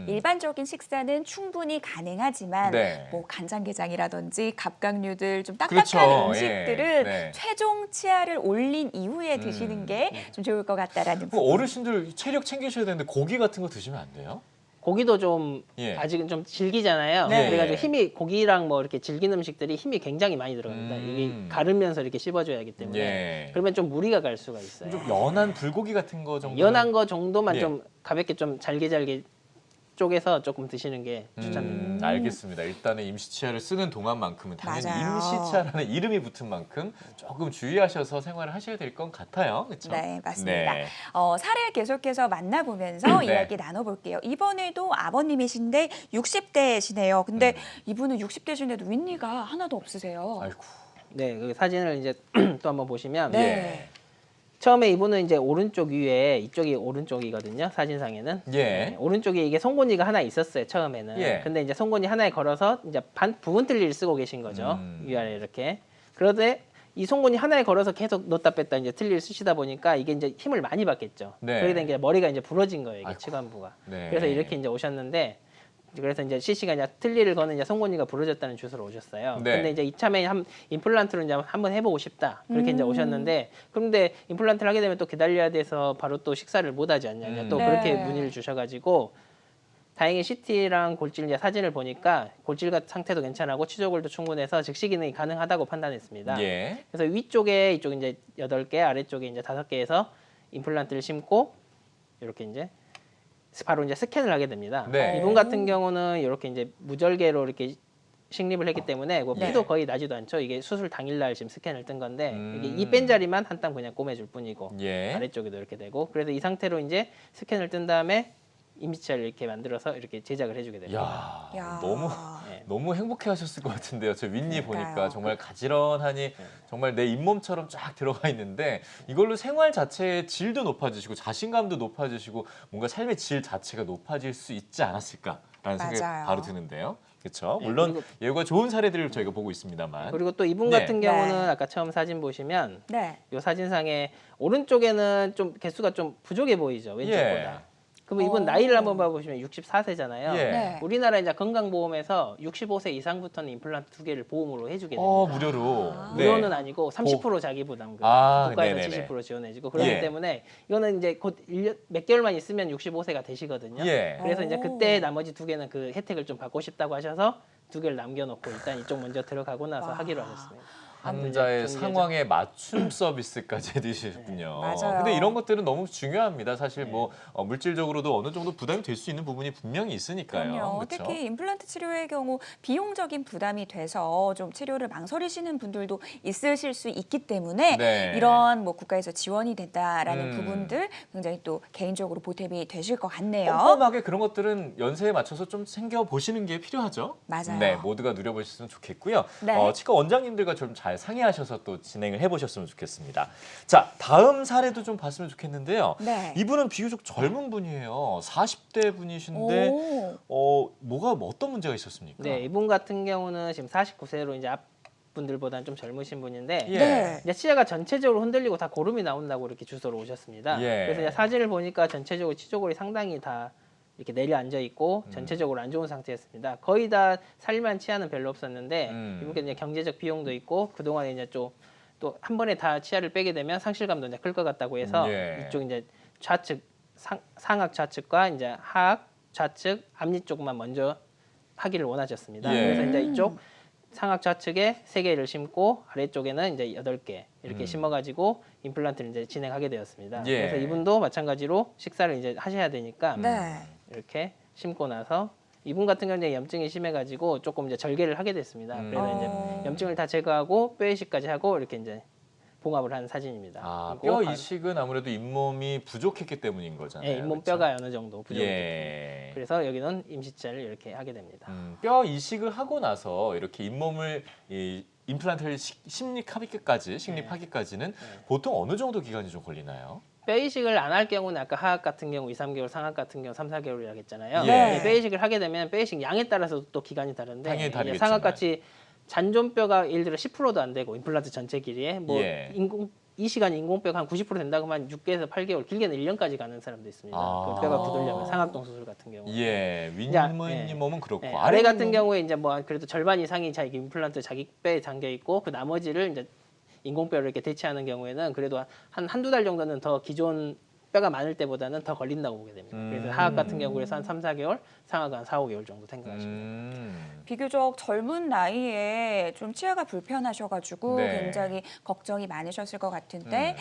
일반적인 식사는 충분히 가능하지만 네. 뭐 간장게장이라든지 갑각류들 좀 딱딱한 그렇죠. 음식들은 예. 네. 최종 치아를 올린 이후에 드시는 게 좀 좋을 것 같다라는 그 부분. 어르신들 체력 챙기셔야 되는데 고기 같은 거 드시면 안 돼요? 고기도 좀 예. 아직은 좀 질기잖아요. 네. 그래가지고 힘이 고기랑 뭐 이렇게 질긴 음식들이 힘이 굉장히 많이 들어갑니다. 이게 가르면서 이렇게 씹어줘야 하기 때문에 예. 그러면 좀 무리가 갈 수가 있어요. 좀 연한 불고기 같은 거 정도. 연한 거 정도만 예. 좀 가볍게 좀 잘게 쪼개서 조금 드시는 게 추천드립니다. 알겠습니다. 일단은 임시치아를 쓰는 동안만큼은 당연히 맞아요. 임시치아라는 이름이 붙은 만큼 조금 주의하셔서 생활을 하셔야 될 것 같아요. 그렇죠? 네, 맞습니다. 네. 사례 계속해서 만나보면서 네. 이야기 나눠볼게요. 이번에도 아버님이신데 60대시네요. 근데 이분은 60대신데도 윗니가 하나도 없으세요. 아이고. 네, 그 사진을 이제 또 한번 보시면 네. 예. 처음에 이분은 이제 오른쪽 위에 이쪽이 오른쪽이거든요. 사진상에는. 예. 네, 오른쪽에 이게 송곳니가 하나 있었어요. 처음에는. 예. 근데 이제 송곳니 하나에 걸어서 이제 부분 틀니를 쓰고 계신 거죠. 위아래 이렇게. 그런데 이 송곳니 하나에 걸어서 계속 넣었다 뺐다 이제 틀니를 쓰시다 보니까 이게 이제 힘을 많이 받겠죠. 네. 그러게 되니까 머리가 이제 부러진 거예요, 이게 아이고. 치관부가. 네. 그래서 이렇게 이제 오셨는데 그래서 이제 CC가 이제 틀니를 거는 이제 송곳니가 부러졌다는 주소로 오셨어요. 네. 근데 이제 이참에 임플란트로 이제 한번 해보고 싶다. 그렇게 이제 오셨는데 그런데 임플란트를 하게 되면 또 기다려야 돼서 바로 또 식사를 못 하지 않냐. 또 네. 그렇게 문의를 주셔가지고 다행히 CT랑 골질 이제 사진을 보니까 골질 상태도 괜찮고 치조골도 충분해서 즉시 기능이 가능하다고 판단했습니다. 예. 그래서 위쪽에 이쪽 이제 8개, 아래쪽에 이제 5개에서 임플란트를 심고 이렇게 이제 바로 이제 스캔을 하게 됩니다. 네. 이분 같은 경우는 이렇게 이제 무절개로 이렇게 식립을 했기 때문에 뭐 네. 피도 거의 나지도 않죠. 이게 수술 당일날 지금 스캔을 뜬 건데 이게 이 뺀 자리만 한 땀 그냥 꼬매줄 뿐이고 예. 아래쪽에도 이렇게 되고 그래서 이 상태로 이제 스캔을 뜬 다음에 임시치아를 이렇게 만들어서 이렇게 제작을 해주게 됩니다. 야, 야. 네. 너무 행복해하셨을 것 같은데요. 저 윗니 그러니까요. 보니까 정말 가지런하니 정말 내 잇몸처럼 쫙 들어가 있는데 이걸로 생활 자체의 질도 높아지시고 자신감도 높아지시고 뭔가 삶의 질 자체가 높아질 수 있지 않았을까라는 생각이 맞아요. 바로 드는데요. 그렇죠. 네, 물론 그리고- 예후가 좋은 사례들을 저희가 보고 있습니다만. 그리고 또 이분 네. 같은 경우는 네. 아까 처음 사진 보시면 네. 이 사진상에 오른쪽에는 좀 개수가 좀 부족해 보이죠, 왼쪽보다. 그럼 이분 나이를 한번 봐보시면 64세잖아요. 예. 네. 우리나라 이제 건강보험에서 65세 이상부터는 임플란트 2개를 보험으로 해주게 됩니다. 무료로. 무료는 아니고 30% 자기 부담금, 아, 국가에서 네네네. 70% 지원해주고 그렇기 예. 때문에 이거는 이제 곧 몇 개월만 있으면 65세가 되시거든요. 예. 그래서 이제 오. 그때 나머지 2개는 그 혜택을 좀 받고 싶다고 하셔서 2개를 남겨놓고 일단 이쪽 먼저 들어가고 나서 와. 하기로 하셨습니다. 환자의 경제적- 상황에 맞춤 서비스까지 해주시군요. 맞아요. 근데 이런 것들은 너무 중요합니다. 사실 뭐 물질적으로도 어느 정도 부담이 될 수 있는 부분이 분명히 있으니까요. 그럼요. 그렇죠? 특히 임플란트 치료의 경우 비용적인 부담이 돼서 좀 치료를 망설이시는 분들도 있으실 수 있기 때문에 네. 이런 뭐 국가에서 지원이 된다라는 부분들 굉장히 또 개인적으로 보탬이 되실 것 같네요. 꼼꼼하게 그런 것들은 연세에 맞춰서 좀 챙겨 보시는 게 필요하죠. 맞아요. 네, 모두가 누려보셨으면 좋겠고요. 네. 치과 원장님들과 좀 잘 상의하셔서 또 진행을 해보셨으면 좋겠습니다. 자, 다음 사례도 좀 봤으면 좋겠는데요. 네. 이분은 비교적 젊은 분이에요. 40대 분이신데 뭐가 어떤 문제가 있었습니까? 네, 이분 같은 경우는 지금 49세로 이제 앞분들보다는 좀 젊으신 분인데 예. 네. 이제 치아가 전체적으로 흔들리고 다 고름이 나온다고 이렇게 주소로 오셨습니다. 예. 그래서 이제 사진을 보니까 전체적으로 치조골이 상당히 다 이렇게 내려앉아 있고 전체적으로 안 좋은 상태였습니다. 거의 다 살만 치아는 별로 없었는데 이분께 이제 경제적 비용도 있고 그동안에 이제 좀 또 한 번에 다 치아를 빼게 되면 상실감도 이제 클 것 같다고 해서 예. 이쪽 이제 좌측 상악 좌측과 이제 하악 좌측 앞니 쪽만 먼저 하기를 원하셨습니다. 예. 그래서 이제 이쪽 상악 좌측에 3개를 심고 아래쪽에는 이제 8개 이렇게 심어가지고 임플란트를 이제 진행하게 되었습니다. 예. 그래서 이분도 마찬가지로 식사를 이제 하셔야 되니까 네. 이렇게 심고 나서 이분 같은 경우는 이제 염증이 심해가지고 조금 이제 절개를 하게 됐습니다. 그래서 이제 염증을 다 제거하고 뼈 이식까지 하고 이렇게 이제 봉합을 한 사진입니다. 아, 그리고 뼈 이식은 아무래도 잇몸이 부족했기 때문인 거잖아요. 예, 잇몸 그렇죠? 뼈가 어느 정도 부족했기 때문에 예. 그래서 여기는 임시치아를 이렇게 하게 됩니다. 뼈 이식을 하고 나서 이렇게 잇몸을 임플란트를 식립하기까지는 보통 어느 정도 기간이 좀 걸리나요? 뼈 이식을 안 할 경우는 아까 하악 같은 경우 2, 3개월, 상악 같은 경우 3, 4개월이라고 했잖아요. 예. 뼈 이식을 하게 되면 뼈 이식 양에 따라서 또 기간이 다른데 당연히 이제 다르겠지만. 상악 같이 잔존뼈가 예를 들어 10%도 안 되고 임플란트 전체 길이에 뭐 예. 이 시간 인공뼈가 한 90% 된다고 하면 6개에서 8개월, 길게는 1년까지 가는 사람도 있습니다. 아. 그 뼈가 굳으려면 상악동 수술 같은 경우. 예, 예. 윗몸은 그렇고 네, 아래 같은 윗몸은- 경우에 이제 뭐 그래도 절반 이상이 자기 임플란트 자기 뼈에 담겨 있고 그 나머지를 이제 인공뼈를 이렇게 대체하는 경우에는 그래도 한두 달 정도는 더 기존 뼈가 많을 때보다는 더 걸린다고 보게 됩니다. 그래서 하악 같은 경우에서 한 3, 4개월, 상악은 한 4, 5개월 정도 생각하시면 됩니다. 비교적 젊은 나이에 좀 치아가 불편하셔가지고 네. 굉장히 걱정이 많으셨을 것 같은데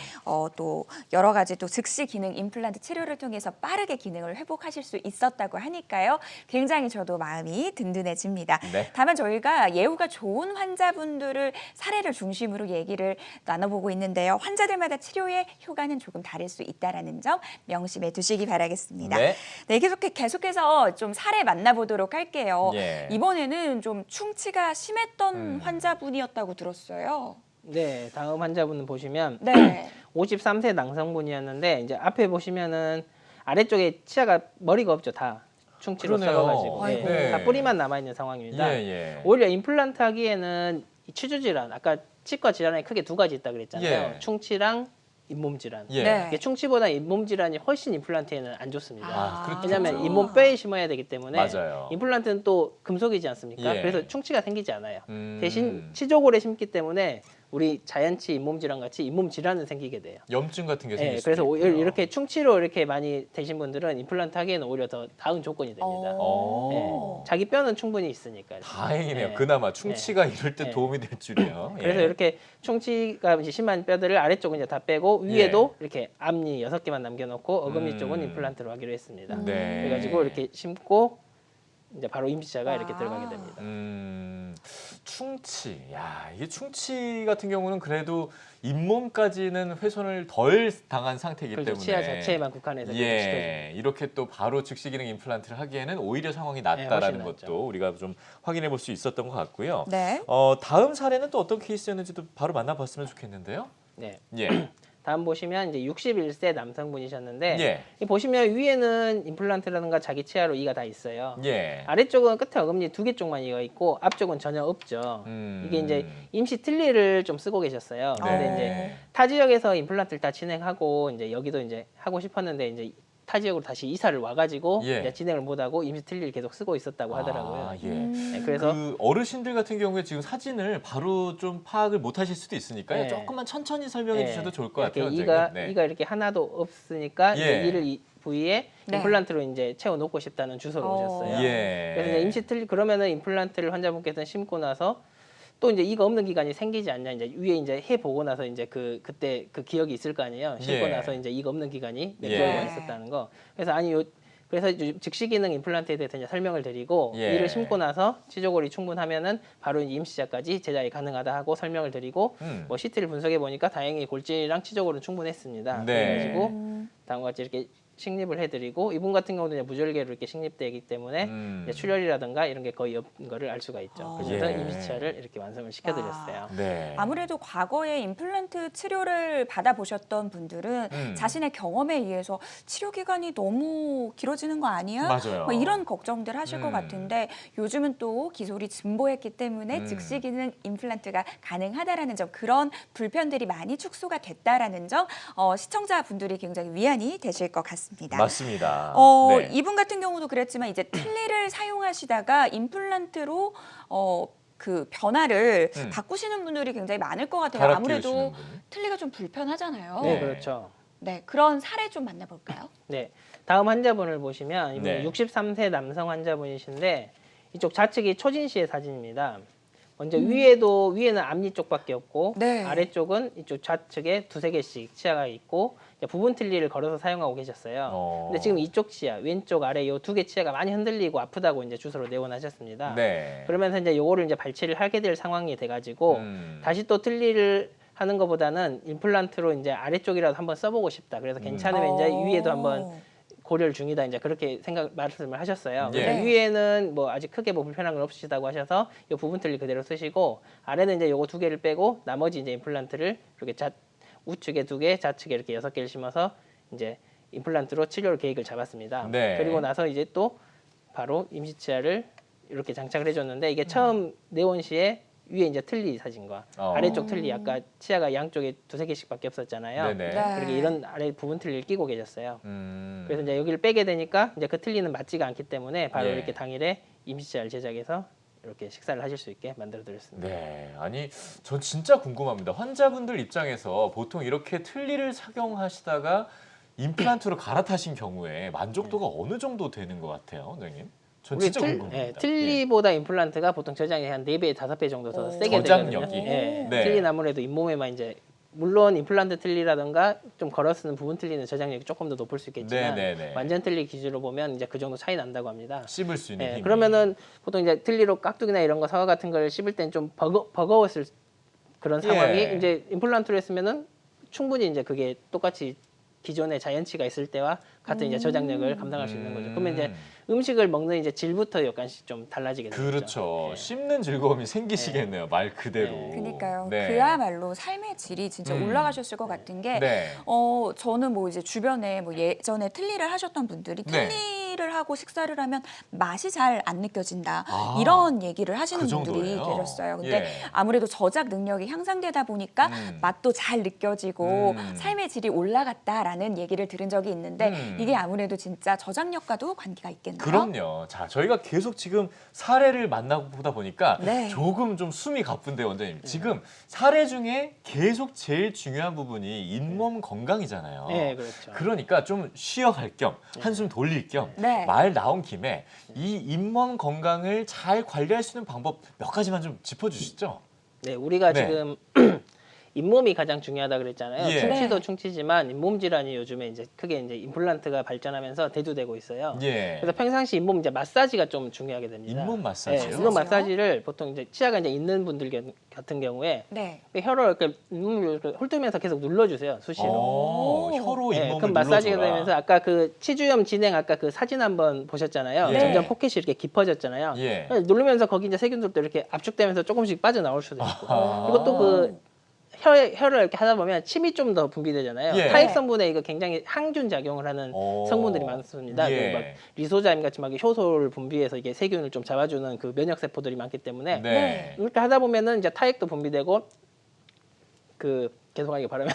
또 여러 가지 또 즉시 기능 임플란트 치료를 통해서 빠르게 기능을 회복하실 수 있었다고 하니까요. 굉장히 저도 마음이 든든해집니다. 네. 다만 저희가 예후가 좋은 환자분들을 사례를 중심으로 얘기를 나눠보고 있는데요. 환자들마다 치료의 효과는 조금 다를 수 있다는 점 명심해 두시기 바라겠습니다. 네. 네, 계속해서 좀 사례 만나보도록 할게요. 예. 이번에는 좀 충치가 심했던 환자분이었다고 들었어요. 네, 다음 환자분은 보시면 네. 53세 남성분이었는데 이제 앞에 보시면은 아래쪽에 치아가 머리가 없죠, 다 충치로 그러네요. 썩어가지고 아이고. 다 뿌리만 남아 있는 상황입니다. 예. 오히려 임플란트 하기에는 이 치주 질환, 아까 치과 질환에 크게 두 가지 있다 그랬잖아요. 예. 충치랑 잇몸 질환. 예. 네. 이게 충치보다 잇몸 질환이 훨씬 임플란트에는 안 좋습니다. 아, 그렇죠. 왜냐하면 잇몸 뼈에 심어야 되기 때문에 맞아요. 임플란트는 또 금속이지 않습니까? 예. 그래서 충치가 생기지 않아요. 음. 대신 치조골에 심기 때문에 우리 자연치 잇몸 질환 같이 잇몸 질환은 생기게 돼요. 염증 같은 게 생길 예, 수도 그래서 있고요. 이렇게 충치로 이렇게 많이 되신 분들은 임플란트 하기에는 오히려 더 나은 조건이 됩니다. 어. 예, 자기 뼈는 충분히 있으니까. 다행이네요. 예. 그나마 충치가 이럴 때 예. 도움이 될 줄이요. 예. 그래서 이렇게 충치가 이제 심한 뼈들을 아래쪽은 이제 다 빼고 위에도 이렇게 앞니 6개만 남겨놓고 어금니 쪽은 임플란트로 하기로 했습니다. 네. 그래가지고 이렇게 심고 이제 바로 임시자가 이렇게 와. 들어가게 됩니다. 충치. 야, 이게 충치 같은 경우는 그래도 잇몸까지는 훼손을 덜 당한 상태이기 그렇죠. 때문에 치아 자체에만 국한해서 시켜줍니다. 예, 이렇게 또 바로 즉시 기능 임플란트를 하기에는 오히려 상황이 낫다라는 훨씬 낫죠. 것도 우리가 좀 확인해 볼 수 있었던 것 같고요. 네. 다음 사례는 또 어떤 케이스였는지도 바로 만나봤으면 좋겠는데요. 네. 예, 다음 보시면 이제 61세 남성분이셨는데 예, 이 보시면 위에는 임플란트라든가 자기 치아로 이가 다 있어요. 예. 아래쪽은 끝에 어금니 2개 쪽만 이가 있고 앞쪽은 전혀 없죠. 이게 이제 임시 틀니를 좀 쓰고 계셨어요. 네. 근데 이제 타 지역에서 임플란트를 다 진행하고 이제 여기도 이제 하고 싶었는데 이제 타 지역으로 다시 이사를 와가지고 예. 이제 진행을 못하고 임시 틀니를 계속 쓰고 있었다고 하더라고요. 아, 예. 네, 그래서 그 어르신들 같은 경우에 지금 사진을 바로 좀 파악을 못 하실 수도 있으니까요. 네. 조금만 천천히 설명해 네, 주셔도 좋을 것 이렇게 같아요. 이가 원장님. 네. 이가 이렇게 하나도 없으니까 이제 예. 이를 이 부위에 네. 임플란트로 이제 채워 놓고 싶다는 주소로 오셨어요. 예. 그래서 이제 임시 틀니 그러면은 임플란트를 환자분께서 심고 나서 또 이제 이가 없는 기간이 생기지 않냐 이제 위에 이제 해 보고 나서 이제 그때 그 기억이 있을 거 아니에요. 심고 예. 나서 이제 이가 없는 기간이 몇 예. 개월간 있었다는 거. 그래서 아니 그래서 즉시 기능 임플란트에 대해서 이제 설명을 드리고 예. 이를 심고 나서 치조골이 충분하면은 바로 이제 임시자까지 제작이 가능하다 하고 설명을 드리고 뭐 CT를 분석해 보니까 다행히 골질이랑 치조골은 충분했습니다. 네. 그래가지고 다음과 같이 이렇게 식립을 해드리고 이분 같은 경우는 이제 무절개로 이렇게 식립되기 때문에 이제 출혈이라든가 이런 게 거의 없는 거를 알 수가 있죠. 그래서 예. 임시치아를 이렇게 완성을 시켜드렸어요. 네. 아무래도 과거에 임플란트 치료를 받아보셨던 분들은 자신의 경험에 의해서 치료 기간이 너무 길어지는 거 아니야? 맞아요. 뭐 이런 걱정들 하실 것 같은데 요즘은 또 기술이 진보했기 때문에 음. 즉시 기능 임플란트가 가능하다라는 점, 그런 불편들이 많이 축소가 됐다라는 점, 시청자분들이 굉장히 위안이 되실 것 같습니다. 맞습니다. 네. 이분 같은 경우도 그랬지만 이제 틀니를 사용하시다가 임플란트로 그 변화를 바꾸시는 분들이 굉장히 많을 것 같아요. 갈아 아무래도 끼우시는 분. 틀니가 좀 불편하잖아요. 네, 네. 그렇죠. 네, 그런 사례 좀 만나볼까요? 네, 다음 환자분을 보시면 이분 네. 63세 남성 환자분이신데 이쪽 좌측이 초진 씨의 사진입니다. 먼저 위에는 앞니 쪽밖에 없고 네. 아래쪽은 이쪽 좌측에 2-3개씩 치아가 있고 이제 부분 틀니를 걸어서 사용하고 계셨어요. 근데 지금 이쪽 치아, 왼쪽 아래 요 2개 치아가 많이 흔들리고 아프다고 이제 주소로 내원하셨습니다. 네. 그러면서 이제 요거를 이제 발치를 하게 될 상황이 돼가지고 다시 또 틀니를 하는 것보다는 임플란트로 이제 아래쪽이라도 한번 써보고 싶다. 그래서 괜찮으면 이제 위에도 한번 고려를 중이다 이제 그렇게 말씀을 하셨어요. 예. 그래서 네. 위에는 뭐 아직 크게 뭐 불편한 건 없으시다고 하셔서 이 부분 틀니 그대로 쓰시고 아래는 이제 요거 2개를 빼고 나머지 이제 임플란트를 이렇게 우측에 2개, 좌측에 이렇게 6개를 심어서 이제 임플란트로 치료를 계획을 잡았습니다. 네. 그리고 나서 이제 또 바로 임시치아를 이렇게 장착을 해줬는데 이게 처음 내원 시에 위에 이제 틀니 사진과 아래쪽 틀니 아까 치아가 양쪽에 2-3개씩밖에 없었잖아요. 네네. 네. 그렇게 이런 아래 부분 틀니를 끼고 계셨어요. 음. 그래서 이제 여기를 빼게 되니까 이제 그 틀니는 맞지가 않기 때문에 바로 예. 이렇게 당일에 임시치아를 제작해서 이렇게 식사를 하실 수 있게 만들어 드렸습니다. 네, 아니 전 진짜 궁금합니다. 환자분들 입장에서 보통 이렇게 틀니를 착용하시다가 임플란트로 갈아타신 경우에 만족도가 어느 정도 되는 것 같아요, 원장님? 전 진짜 궁금합니다. 틀니보다 임플란트가 보통 저장이 한 4배, 5배 정도 더 세게 저장력이? 되거든요. 예. 네. 틀니는 아무래도 잇몸에만 이제 물론 임플란트 틀니라든가 좀 걸어 쓰는 부분 틀니는 저장력이 조금 더 높을 수 있겠지만 네네네. 완전 틀니 기준으로 보면 이제 그 정도 차이 난다고 합니다. 씹을 수 있는 예, 힘이. 그러면은 보통 이제 틀니로 깍두기나 이런 거 사과 같은 걸 씹을 땐 좀 버거웠을 그런 상황이 예. 이제 임플란트로 했으면은 충분히 이제 그게 똑같이 기존의 자연치가 있을 때와 같은 이제 저장력을 감당할 수 있는 거죠. 그러면 이제 음식을 먹는 이제 질부터 약간씩 좀 달라지게 되죠. 그렇죠. 예. 씹는 즐거움이 생기시겠네요. 말 그대로. 그러니까요. 네. 그야말로 삶의 질이 진짜 올라가셨을 것 같은 게 네. 저는 뭐 이제 주변에 뭐 예전에 틀니를 하셨던 분들이 네. 틀니를 요리를 하고 식사를 하면 맛이 잘 안 느껴진다. 아, 이런 얘기를 하시는 그 분들이 정도예요? 계셨어요. 근데 예. 아무래도 저작 능력이 향상되다 보니까 맛도 잘 느껴지고 삶의 질이 올라갔다라는 얘기를 들은 적이 있는데 이게 아무래도 진짜 저장력과도 관계가 있겠네요. 그럼요. 자, 저희가 계속 지금 사례를 만나보다 보니까 네. 조금 좀 숨이 가쁜데 원장님. 지금 사례 중에 계속 제일 중요한 부분이 잇몸 건강이잖아요. 네, 그렇죠. 그러니까 좀 쉬어갈 겸 한숨 돌릴 겸 네. 말 나온 김에 이 잇몸 건강을 잘 관리할 수 있는 방법 몇 가지만 좀 짚어주시죠. 네, 우리가 네. 지금 잇몸이 가장 중요하다 그랬잖아요. 예. 충치도 네. 충치지만 잇몸 질환이 요즘에 이제 크게 이제 임플란트가 발전하면서 대두되고 있어요. 예. 그래서 평상시 잇몸 이제 마사지가 좀 중요하게 됩니다. 잇몸 마사지요? 네, 잇몸 마사지를 보통 이제 치아가 이제 있는 분들 같은 경우에 네. 혀로 이렇게 잇몸을 이렇게 훑으면서 계속 눌러주세요, 수시로. 혀로 네, 잇몸을 그럼 마사지가 눌러줘라. 되면서 아까 그 치주염 진행 아까 그 사진 한번 보셨잖아요. 예. 점점 포켓이 이렇게 깊어졌잖아요. 예. 누르면서 거기 이제 세균들도 이렇게 압축되면서 조금씩 빠져나올 수도 있고. 아하. 그리고 또 그 혀를 이렇게 하다 보면 침이 좀 더 분비되잖아요. 예. 타액 성분에 이거 굉장히 항균 작용을 하는 오. 성분들이 많습니다. 예. 그 막 리소자임 같이 막 효소를 분비해서 이게 세균을 좀 잡아주는 그 면역 세포들이 많기 때문에 네. 이렇게 하다 보면은 이제 타액도 분비되고 그 계속하게 바르면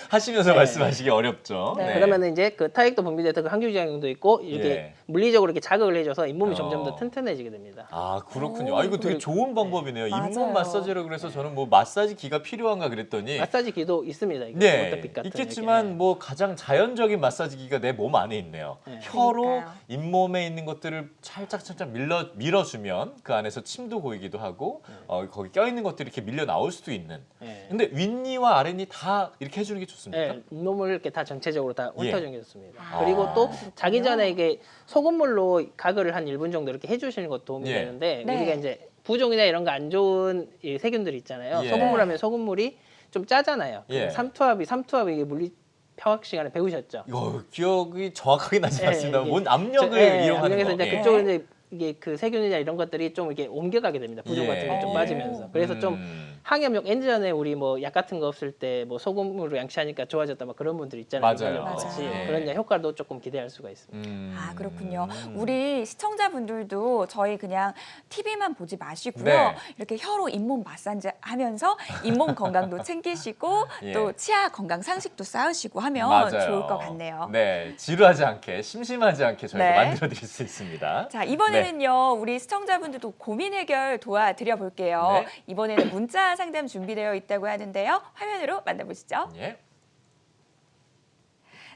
하시면서 네. 말씀하시기 어렵죠. 네. 그러면은 이제 그 타액도 분비돼서 그 항균 작용도 있고 이렇게 예. 물리적으로 이렇게 자극을 해줘서 잇몸이 점점 어. 더 튼튼해지게 됩니다. 아, 그렇군요. 아, 이거 되게 좋은 방법이네요. 맞아요. 잇몸 마사지라 그래서 저는 뭐 마사지 기가 필요한가 그랬더니 마사지 기도 있습니다. 이게 네, 워터픽 같은 있겠지만 이렇게. 뭐 가장 자연적인 마사지 기가 내 몸 안에 있네요. 네. 혀로 그러니까요. 잇몸에 있는 것들을 살짝 밀어주면 그 안에서 침도 고이기도 하고 거기 껴있는 것들이 이렇게 밀려 나올 수도 있는. 네. 근데 윗니와 아랫니 다 이렇게 해주는 게 좋습니까? 네, 잇몸을 이렇게 다 전체적으로 다 예. 훑어주는 게 좋습니다. 아, 그리고 또 자기 그렇군요. 전에 이게 소금물로 가글을 한 1분 정도 이렇게 해주시는 것도 도움이 예. 되는데 네. 우리가 이제 부종이나 이런 거 안 좋은 이 세균들 있잖아요. 예. 소금물 하면 소금물이 좀 짜잖아요. 예. 삼투압이 이게 물리 화학 시간에 배우셨죠? 이거 기억이 정확하게 나지 예, 않습니다. 이게 뭔 압력을 이용하는 압력에서 거. 이제 예. 그쪽으로 이제 이게 그 세균이나 이런 것들이 좀 이렇게 옮겨가게 됩니다. 부종 예. 같은 게 좀 어. 빠지면서. 그래서 좀 항염력 예전에 우리 뭐 약 같은 거 없을 때 뭐 소금으로 양치하니까 좋아졌다 막 그런 분들 있잖아요. 맞아요. 같이. 맞아요. 그런 이제 효과도 조금 기대할 수가 있습니다. 아, 그렇군요. 우리 시청자분들도 저희 그냥 TV만 보지 마시고요. 네. 이렇게 혀로 잇몸 마사지 하면서 잇몸 건강도 챙기시고 예. 또 치아 건강 상식도 쌓으시고 하면 맞아요. 좋을 것 같네요. 네, 지루하지 않게, 심심하지 않게 저희가 네. 만들어 드릴 수 있습니다. 자, 이번에는요. 우리 시청자분들도 고민 해결 도와드려 볼게요. 네. 이번에는 문자 상담 준비되어 있다고 하는데요. 화면으로 만나보시죠. 예.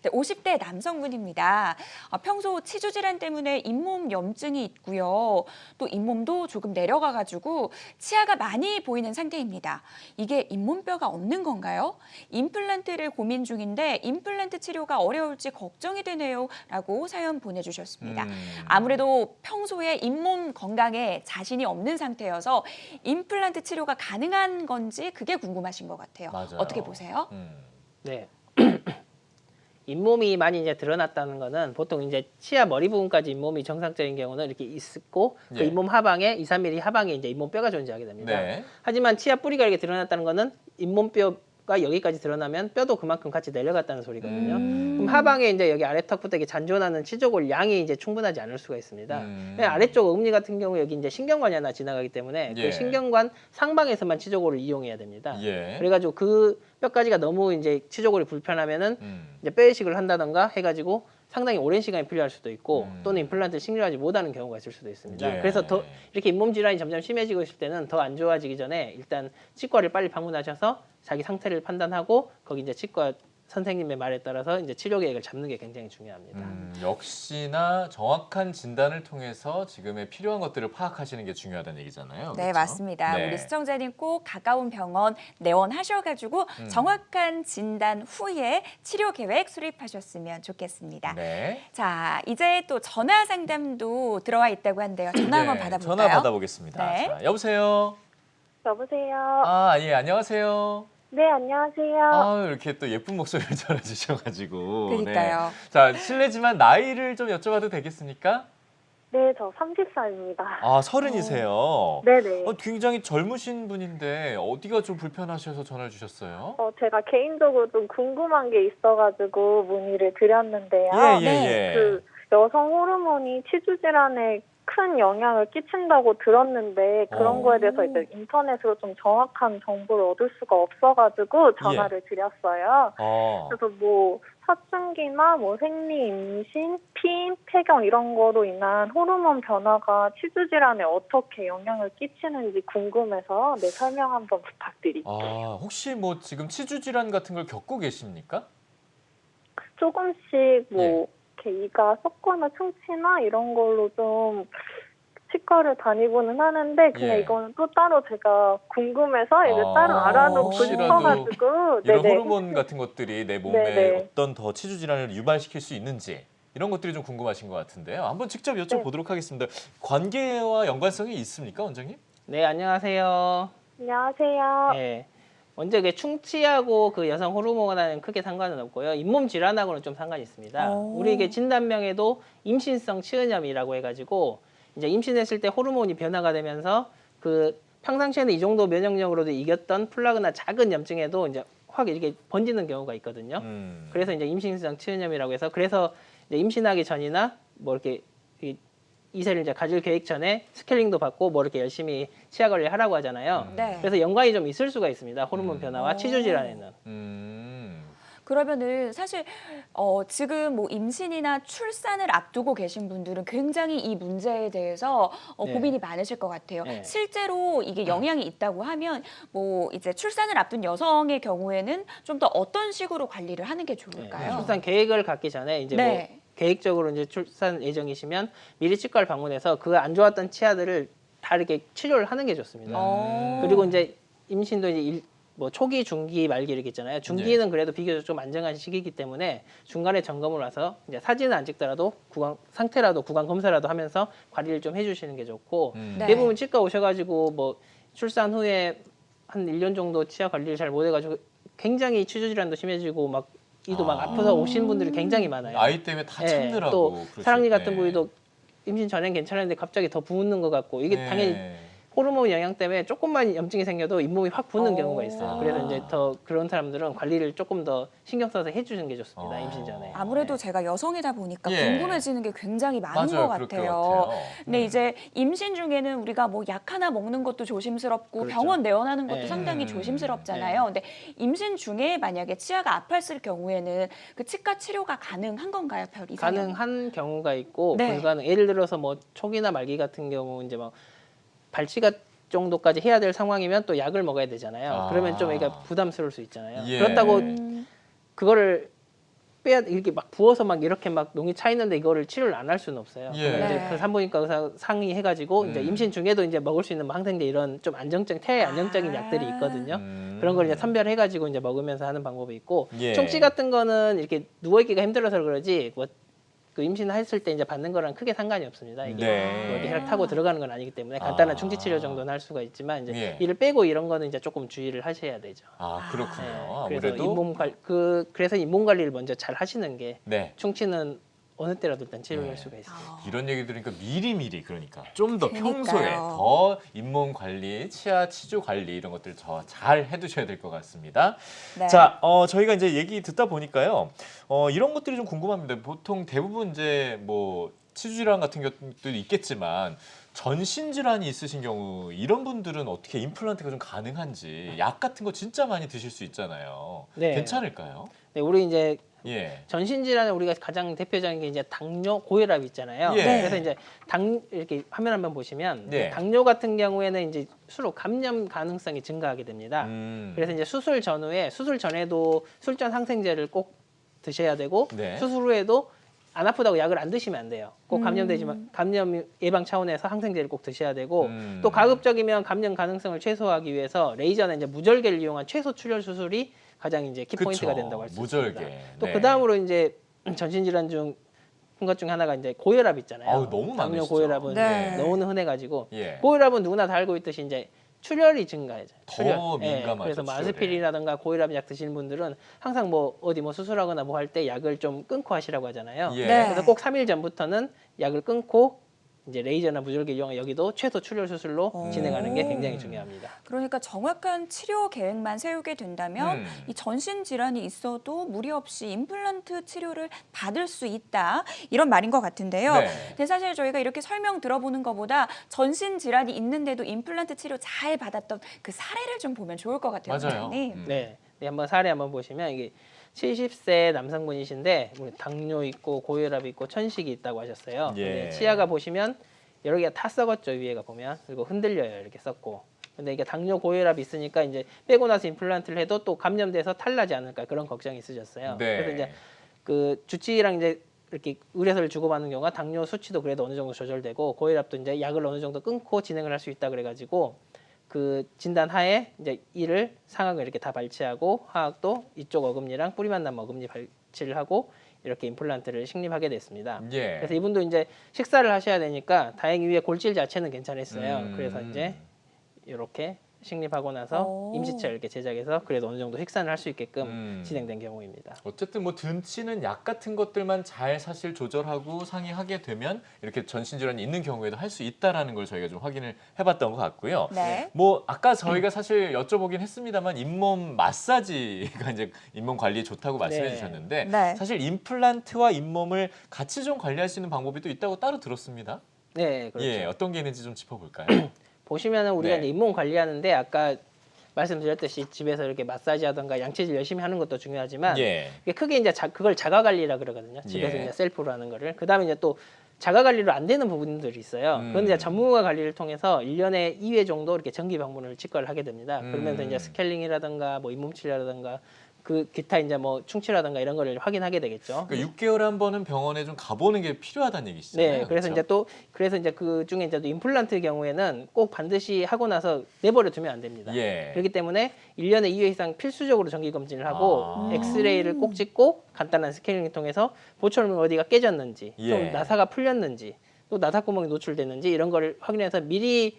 네, 50대 남성분입니다. 평소 치주 질환 때문에 잇몸 염증이 있고요. 또 잇몸도 조금 내려가가지고 치아가 많이 보이는 상태입니다. 이게 잇몸뼈가 없는 건가요? 임플란트를 고민 중인데 임플란트 치료가 어려울지 걱정이 되네요. 라고 사연 보내주셨습니다. 아무래도 평소에 잇몸 건강에 자신이 없는 상태여서 임플란트 치료가 가능한 건지 그게 궁금하신 것 같아요. 맞아요. 어떻게 보세요? 네. 잇몸이 많이 이제 드러났다는 거는 보통 이제 치아 머리 부분까지 잇몸이 정상적인 경우는 이렇게 있고 그 예. 잇몸 하방에 2, 3mm 하방에 이제 잇몸뼈가 존재하게 됩니다. 네. 하지만 치아 뿌리가 이렇게 드러났다는 거는 잇몸뼈가 여기까지 드러나면 뼈도 그만큼 같이 내려갔다는 소리거든요. 그럼 하방에 이제 여기 아래턱부터 이렇게 잔존하는 치조골 양이 이제 충분하지 않을 수가 있습니다. 그냥 아래쪽 어금니 같은 경우 여기 이제 신경관이 하나 지나가기 때문에 예. 그 신경관 상방에서만 치조골을 이용해야 됩니다. 예. 그래가지고 그 뼈까지가 너무 이제 치조골이 불편하면은 이제 뼈 이식을 한다던가 해가지고 상당히 오랜 시간이 필요할 수도 있고 또는 임플란트를 신경하지 못하는 경우가 있을 수도 있습니다. 예. 그래서 더 이렇게 잇몸 질환이 점점 심해지고 있을 때는 더 안 좋아지기 전에 일단 치과를 빨리 방문하셔서 자기 상태를 판단하고 거기 이제 치과 선생님의 말에 따라서 이제 치료 계획을 잡는 게 굉장히 중요합니다. 역시나 정확한 진단을 통해서 지금의 필요한 것들을 파악하시는 게 중요하다는 얘기잖아요. 네, 그렇죠? 맞습니다. 네. 우리 시청자님 꼭 가까운 병원 내원하셔가지고 정확한 진단 후에 치료 계획 수립하셨으면 좋겠습니다. 네. 자, 이제 또 전화 상담도 들어와 있다고 한데요. 전화 한번 네, 받아볼까요? 전화 받아보겠습니다. 네. 자, 여보세요. 여보세요. 아, 예, 안녕하세요. 네, 안녕하세요. 아, 이렇게 또 예쁜 목소리를 전해주셔가지고. 그러니까요. 네. 자, 실례지만 나이를 좀 여쭤봐도 되겠습니까? 네, 저 30살입니다. 아, 30이세요. 네네. 굉장히 젊으신 분인데 어디가 좀 불편하셔서 전화를 주셨어요? 제가 개인적으로 좀 궁금한 게 있어가지고 문의를 드렸는데요. 예, 예, 네. 예. 그 여성 호르몬이 치주 질환에 큰 영향을 끼친다고 들었는데 그런 거에 대해서 이제 인터넷으로 좀 정확한 정보를 얻을 수가 없어가지고 전화를 드렸어요. 그래서 뭐 사춘기나 뭐 생리, 임신, 피임, 폐경 이런 거로 인한 호르몬 변화가 치주 질환에 어떻게 영향을 끼치는지 궁금해서 네, 설명 한번 부탁드릴게요. 혹시 뭐 지금 치주 질환 같은 걸 겪고 계십니까? 조금씩 뭐 이렇게 이가 썩거나 충치나 이런 걸로 좀 치과를 다니고는 하는데 그냥 예. 이거는 또 따로 제가 궁금해서 이제 따로 알아놓고 혹시라도 싶어가지고 이런 네네. 호르몬 같은 것들이 내 몸에 네네. 어떤 더 치주 질환을 유발시킬 수 있는지 이런 것들이 좀 궁금하신 것 같은데요. 한번 직접 여쭤보도록 하겠습니다. 관계와 연관성이 있습니까, 원장님? 네, 안녕하세요. 안녕하세요. 네. 먼저 그 충치하고 그 여성 호르몬하고는 크게 상관은 없고요. 잇몸 질환하고는 좀 상관이 있습니다. 우리 이게 진단명에도 임신성 치은염이라고 해가지고 이제 임신했을 때 호르몬이 변화가 되면서 그 평상시에는 이 정도 면역력으로도 이겼던 플라그나 작은 염증에도 이제 확 이렇게 번지는 경우가 있거든요. 그래서 이제 임신성 치은염이라고 해서 그래서 이제 임신하기 전이나 뭐 이렇게 이세를 이제 가질 계획 전에 스케일링도 받고 뭐 이렇게 열심히 치아 관리를 하라고 하잖아요. 네. 그래서 연관이 좀 있을 수가 있습니다. 호르몬 변화와 치주 질환에는. 그러면은 사실 지금 뭐 임신이나 출산을 앞두고 계신 분들은 굉장히 이 문제에 대해서 네. 고민이 많으실 것 같아요. 네. 실제로 이게 영향이 있다고 하면 뭐 이제 출산을 앞둔 여성의 경우에는 좀 더 어떤 식으로 관리를 하는 게 좋을까요? 출산 계획을 갖기 전에 이제 네. 뭐 계획적으로 이제 출산 예정이시면 미리 치과를 방문해서 그 안 좋았던 치아들을 다 이렇게 치료를 하는 게 좋습니다. 그리고 이제 임신도 이제 뭐 초기, 중기, 말기 이렇게 있잖아요. 중기는 그래도 비교적 좀 안정한 시기이기 때문에 중간에 점검을 와서 이제 사진은 안 찍더라도 구강 상태라도 구강 검사라도 하면서 관리를 좀 해주시는 게 좋고 네. 대부분 치과 오셔가지고 뭐 출산 후에 한 1년 정도 치아 관리를 잘 못해가지고 굉장히 치주 질환도 심해지고 막 이도 막 아파서 오신 분들이 굉장히 많아요. 아이 때문에 다 예, 참느라고. 또 그러실 사랑니 때. 같은 부위도 임신 전엔 괜찮았는데 갑자기 더 부은 것 같고 이게 네. 당연히 호르몬 영향 때문에 조금만 염증이 생겨도 잇몸이 확 붓는 경우가 있어요. 그래서 이제 더 그런 사람들은 관리를 조금 더 신경 써서 해주는 게 좋습니다. 임신 전에. 아무래도 제가 여성이다 보니까 예. 궁금해지는 게 굉장히 많은 맞아요. 것 그럴 것 같아요. 같아요. 근데 이제 임신 중에는 우리가 뭐 약 하나 먹는 것도 조심스럽고 그렇죠. 병원 내원하는 것도 네. 상당히 조심스럽잖아요. 근데 임신 중에 만약에 치아가 아팠을 경우에는 그 치과 치료가 가능한 건가요, 별 이상이? 가능한 경우가 있고 네. 불가능. 예를 들어서 뭐 초기나 말기 같은 경우 이제 막 발치가 정도까지 해야 될 상황이면 또 약을 먹어야 되잖아요. 그러면 좀 이게 부담스러울 수 있잖아요. 예. 그렇다고 그거를 빼야 이렇게 막 부어서 막 이렇게 막 농이 차 있는데 이거를 치료를 안 할 수는 없어요. 예. 그러면 이제 네. 그 산부인과 의사 상의해가지고 이제 임신 중에도 이제 먹을 수 있는 뭐 항생제 이런 좀 안정적인 태아에 안정적인 약들이 있거든요. 그런 걸 이제 선별해가지고 이제 먹으면서 하는 방법이 있고 예. 충치 같은 거는 이렇게 누워 있기가 힘들어서 그러지 뭐 그 임신했을 때 이제 받는 거랑 크게 상관이 없습니다. 이게 네. 뭐 이렇게 혈액 타고 들어가는 건 아니기 때문에 간단한 충치 치료 정도는 할 수가 있지만 이제 예. 이를 빼고 이런 거는 이제 조금 주의를 하셔야 되죠. 그렇군요. 그래서 아무래도 그래서 잇몸 관리를 먼저 잘 하시는 게 네. 충치는 어느 때라도 일단 치료를 할 수가 있어요. 이런 얘기 들으니까 미리미리 그러니까 좀 더 그러니까요. 평소에 더 잇몸 관리, 치아 치주 관리 이런 것들 더 잘 해두셔야 될 것 같습니다. 네. 자, 저희가 이제 얘기 듣다 보니까요, 이런 것들이 좀 궁금합니다. 보통 대부분 이제 뭐 치주 질환 같은 것도 있겠지만 전신 질환이 있으신 경우 이런 분들은 어떻게 임플란트가 좀 가능한지 약 같은 거 진짜 많이 드실 수 있잖아요. 네. 괜찮을까요? 네, 우리 이제 예. 전신 질환에 우리가 가장 대표적인 게 이제 당뇨, 고혈압 있잖아요. 예. 그래서 이제 이렇게 화면 한번 보시면 예. 당뇨 같은 경우에는 이제 수로 감염 가능성이 증가하게 됩니다. 그래서 이제 수술 전후에 수술 전에도 술전 항생제를 꼭 드셔야 되고 네. 수술 후에도 안 아프다고 약을 안 드시면 안 돼요. 꼭 감염되지만 감염 예방 차원에서 항생제를 꼭 드셔야 되고 또 가급적이면 감염 가능성을 최소화하기 위해서 레이저나 이제 무절개를 이용한 최소 출혈 수술이 가장 이제 키포인트가 그쵸. 된다고 할 수 무절개. 있습니다. 또 네. 그 다음으로 이제 전신 질환 중 한 것 중 하나가 이제 고혈압 있잖아요. 아우, 너무 당뇨 많으시죠. 고혈압은 네. 너무 흔해가지고 예. 고혈압은 누구나 다 알고 있듯이 이제 출혈이 증가해요. 더 민감하죠, 그래서 뭐 출혈에. 아스피린이라든가 고혈압 약 드시는 분들은 항상 뭐 어디 뭐 수술하거나 뭐 할 때 약을 좀 끊고 하시라고 하잖아요. 예. 네. 그래서 꼭 3일 전부터는 약을 끊고 이제 레이저나 무절개 이용 여기도 최소 출혈 수술로 진행하는 게 굉장히 중요합니다. 그러니까 정확한 치료 계획만 세우게 된다면 이 전신 질환이 있어도 무리 없이 임플란트 치료를 받을 수 있다 이런 말인 것 같은데요. 네. 근데 사실 저희가 이렇게 설명 들어보는 것보다 전신 질환이 있는데도 임플란트 치료 잘 받았던 그 사례를 좀 보면 좋을 것 같아요. 맞아요. 원장님. 네, 한번 사례 한번 보시면 이게 70세 남성분이신데 당뇨 있고 고혈압 있고 천식이 있다고 하셨어요. 예. 근데 치아가 보시면 여러 개가 다 썩었죠, 위에가 보면. 그리고 흔들려요, 이렇게 썩고. 근데 이게 당뇨 고혈압 있으니까 이제 빼고 나서 임플란트를 해도 또 감염돼서 탈나지 않을까 그런 걱정이 있으셨어요. 네. 그래서 이제 그 주치의랑 이제 이렇게 의뢰서를 주고받는 경우가 당뇨 수치도 그래도 어느 정도 조절되고 고혈압도 이제 약을 어느 정도 끊고 진행을 할 수 있다 그래가지고 그 진단 하에 이제 이를 상악을 이렇게 다 발치하고 하악도 이쪽 어금니랑 뿌리 만남 어금니 발치를 하고 이렇게 임플란트를 식립하게 됐습니다. 예. 그래서 이분도 이제 식사를 하셔야 되니까 다행히 위에 골질 자체는 괜찮았어요. 그래서 이제 이렇게 식립하고 나서 오. 임시차 이렇게 제작해서 그래도 어느 정도 식사를 할 수 있게끔 진행된 경우입니다. 어쨌든 뭐 등치는 약 같은 것들만 잘 사실 조절하고 상의하게 되면 이렇게 전신 질환이 있는 경우에도 할 수 있다라는 걸 저희가 좀 확인을 해봤던 것 같고요. 네. 뭐 아까 저희가 사실 여쭤보긴 했습니다만 잇몸 마사지가 이제 잇몸 관리에 좋다고 말씀해 네. 주셨는데 네. 사실 임플란트와 잇몸을 같이 좀 관리할 수 있는 방법이 또 있다고 따로 들었습니다. 네, 그렇죠. 예, 어떤 게 있는지 좀 짚어볼까요? 보시면은 우리가 네. 이제 잇몸 관리하는데 아까 말씀드렸듯이 집에서 이렇게 마사지하던가 양치질 열심히 하는 것도 중요하지만 예. 이게 크게 이제 그걸 자가 관리라 그러거든요. 집에서 예. 이제 셀프로 하는 거를. 그다음에 이제 또 자가 관리로 안 되는 부분들이 있어요. 그건 이제 전문가 관리를 통해서 1년에 2회 정도 이렇게 정기 방문을 치과를 하게 됩니다. 그러면서 이제 스케일링이라든가 뭐 잇몸 치료라든가 그 기타 이제 뭐 충치라든가 이런 거를 확인하게 되겠죠. 그러니까 6개월에 한 번은 병원에 좀 가보는 게 필요하다는 얘기시잖아요. 네, 그래서 그렇죠? 이제 그 중에 이제 또 임플란트 경우에는 꼭 반드시 하고 나서 내버려 두면 안 됩니다. 예. 그렇기 때문에 1년에 2회 이상 필수적으로 정기 검진을 하고 아. 엑스레이를 꼭 찍고 간단한 스캐닝을 통해서 보철물 어디가 깨졌는지 예. 좀 나사가 풀렸는지 또 나사구멍이 노출됐는지 이런 거를 확인해서 미리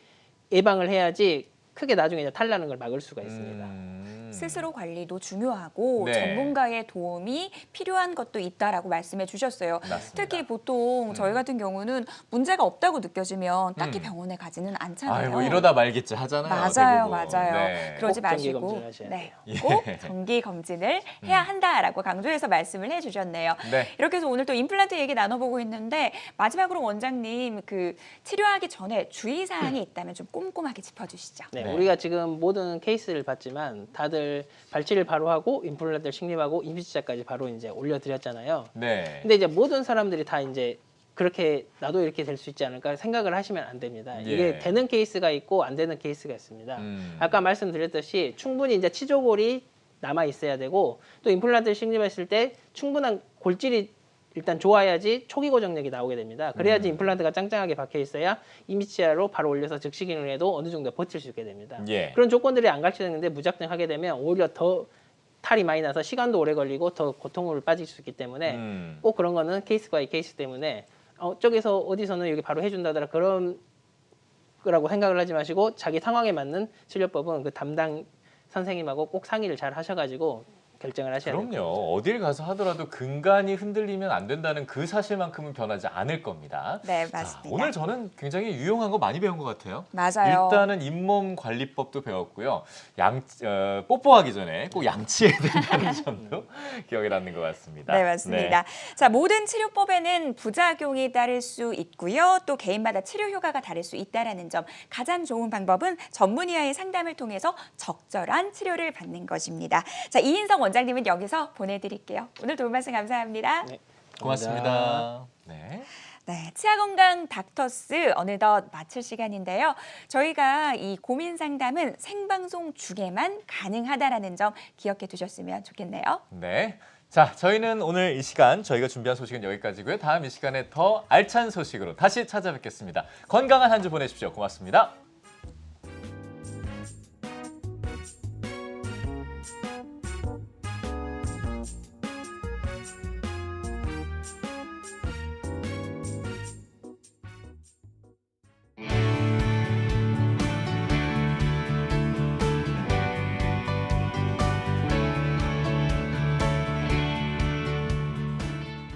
예방을 해야지 크게 나중에 이제 탈나는 걸 막을 수가 있습니다. 스스로 관리도 중요하고 네. 전문가의 도움이 필요한 것도 있다라고 말씀해 주셨어요. 맞습니다. 특히 보통 저희 같은 경우는 문제가 없다고 느껴지면 딱히 병원에 가지는 않잖아요. 아유, 뭐 이러다 말겠지 하잖아요. 맞아요, 대부분. 맞아요. 네. 그러지 꼭 정기 마시고 검진을 하셔야 네, 돼요. 꼭 예. 정기 검진을 해야 한다라고 강조해서 말씀을 해주셨네요. 네. 이렇게 해서 오늘 또 임플란트 얘기 나눠보고 있는데 마지막으로 원장님 그 치료하기 전에 주의 사항이 있다면 좀 꼼꼼하게 짚어주시죠. 네, 네. 우리가 지금 모든 케이스를 봤지만 다들 발치를 바로 하고 임플란트를 식립하고 임시치자까지 바로 이제 올려드렸잖아요. 네. 근데 이제 모든 사람들이 다 이제 그렇게 나도 이렇게 될 수 있지 않을까 생각을 하시면 안 됩니다. 예. 이게 되는 케이스가 있고 안 되는 케이스가 있습니다. 아까 말씀드렸듯이 충분히 이제 치조골이 남아 있어야 되고 또 임플란트를 식립했을 때 충분한 골질이 일단 좋아야지 초기 고정력이 나오게 됩니다. 그래야지 임플란트가 짱짱하게 박혀 있어야 임시치아로 바로 올려서 즉시 기능을 해도 어느 정도 버틸 수 있게 됩니다. 예. 그런 조건들이 안 갖춰졌는데 무작정 하게 되면 오히려 더 탈이 많이 나서 시간도 오래 걸리고 더 고통을 빠질 수 있기 때문에 꼭 그런 거는 케이스 바이 케이스 때문에 저기서 어디서는 여기 바로 해준다더라 그런 거라고 생각을 하지 마시고 자기 상황에 맞는 치료법은 그 담당 선생님하고 꼭 상의를 잘 하셔가지고 결정을 하셔야 돼요. 그럼요. 어딜 가서 하더라도 근간이 흔들리면 안 된다는 그 사실만큼은 변하지 않을 겁니다. 네, 자, 맞습니다. 오늘 저는 굉장히 유용한 거 많이 배운 것 같아요. 맞아요. 일단은 잇몸 관리법도 배웠고요. 뽀뽀하기 전에 꼭 양치해야 된다는 점도 기억에 남는 것 같습니다. 네, 맞습니다. 자, 모든 치료법에는 부작용이 따를 수 있고요. 또 개인마다 치료 효과가 다를 수 있다라는 점. 가장 좋은 방법은 전문의와의 상담을 통해서 적절한 치료를 받는 것입니다. 자, 이인성 원장님은 여기서 보내드릴게요. 오늘 도움 말씀 감사합니다. 네. 고맙습니다. 네. 네, 치아건강 닥터스 어느덧 마칠 시간인데요. 저희가 이 고민 상담은 생방송 중에만 가능하다라는 점 기억해 두셨으면 좋겠네요. 네. 자, 저희는 오늘 이 시간 저희가 준비한 소식은 여기까지고요. 다음 이 시간에 더 알찬 소식으로 다시 찾아뵙겠습니다. 건강한 한 주 보내십시오. 고맙습니다.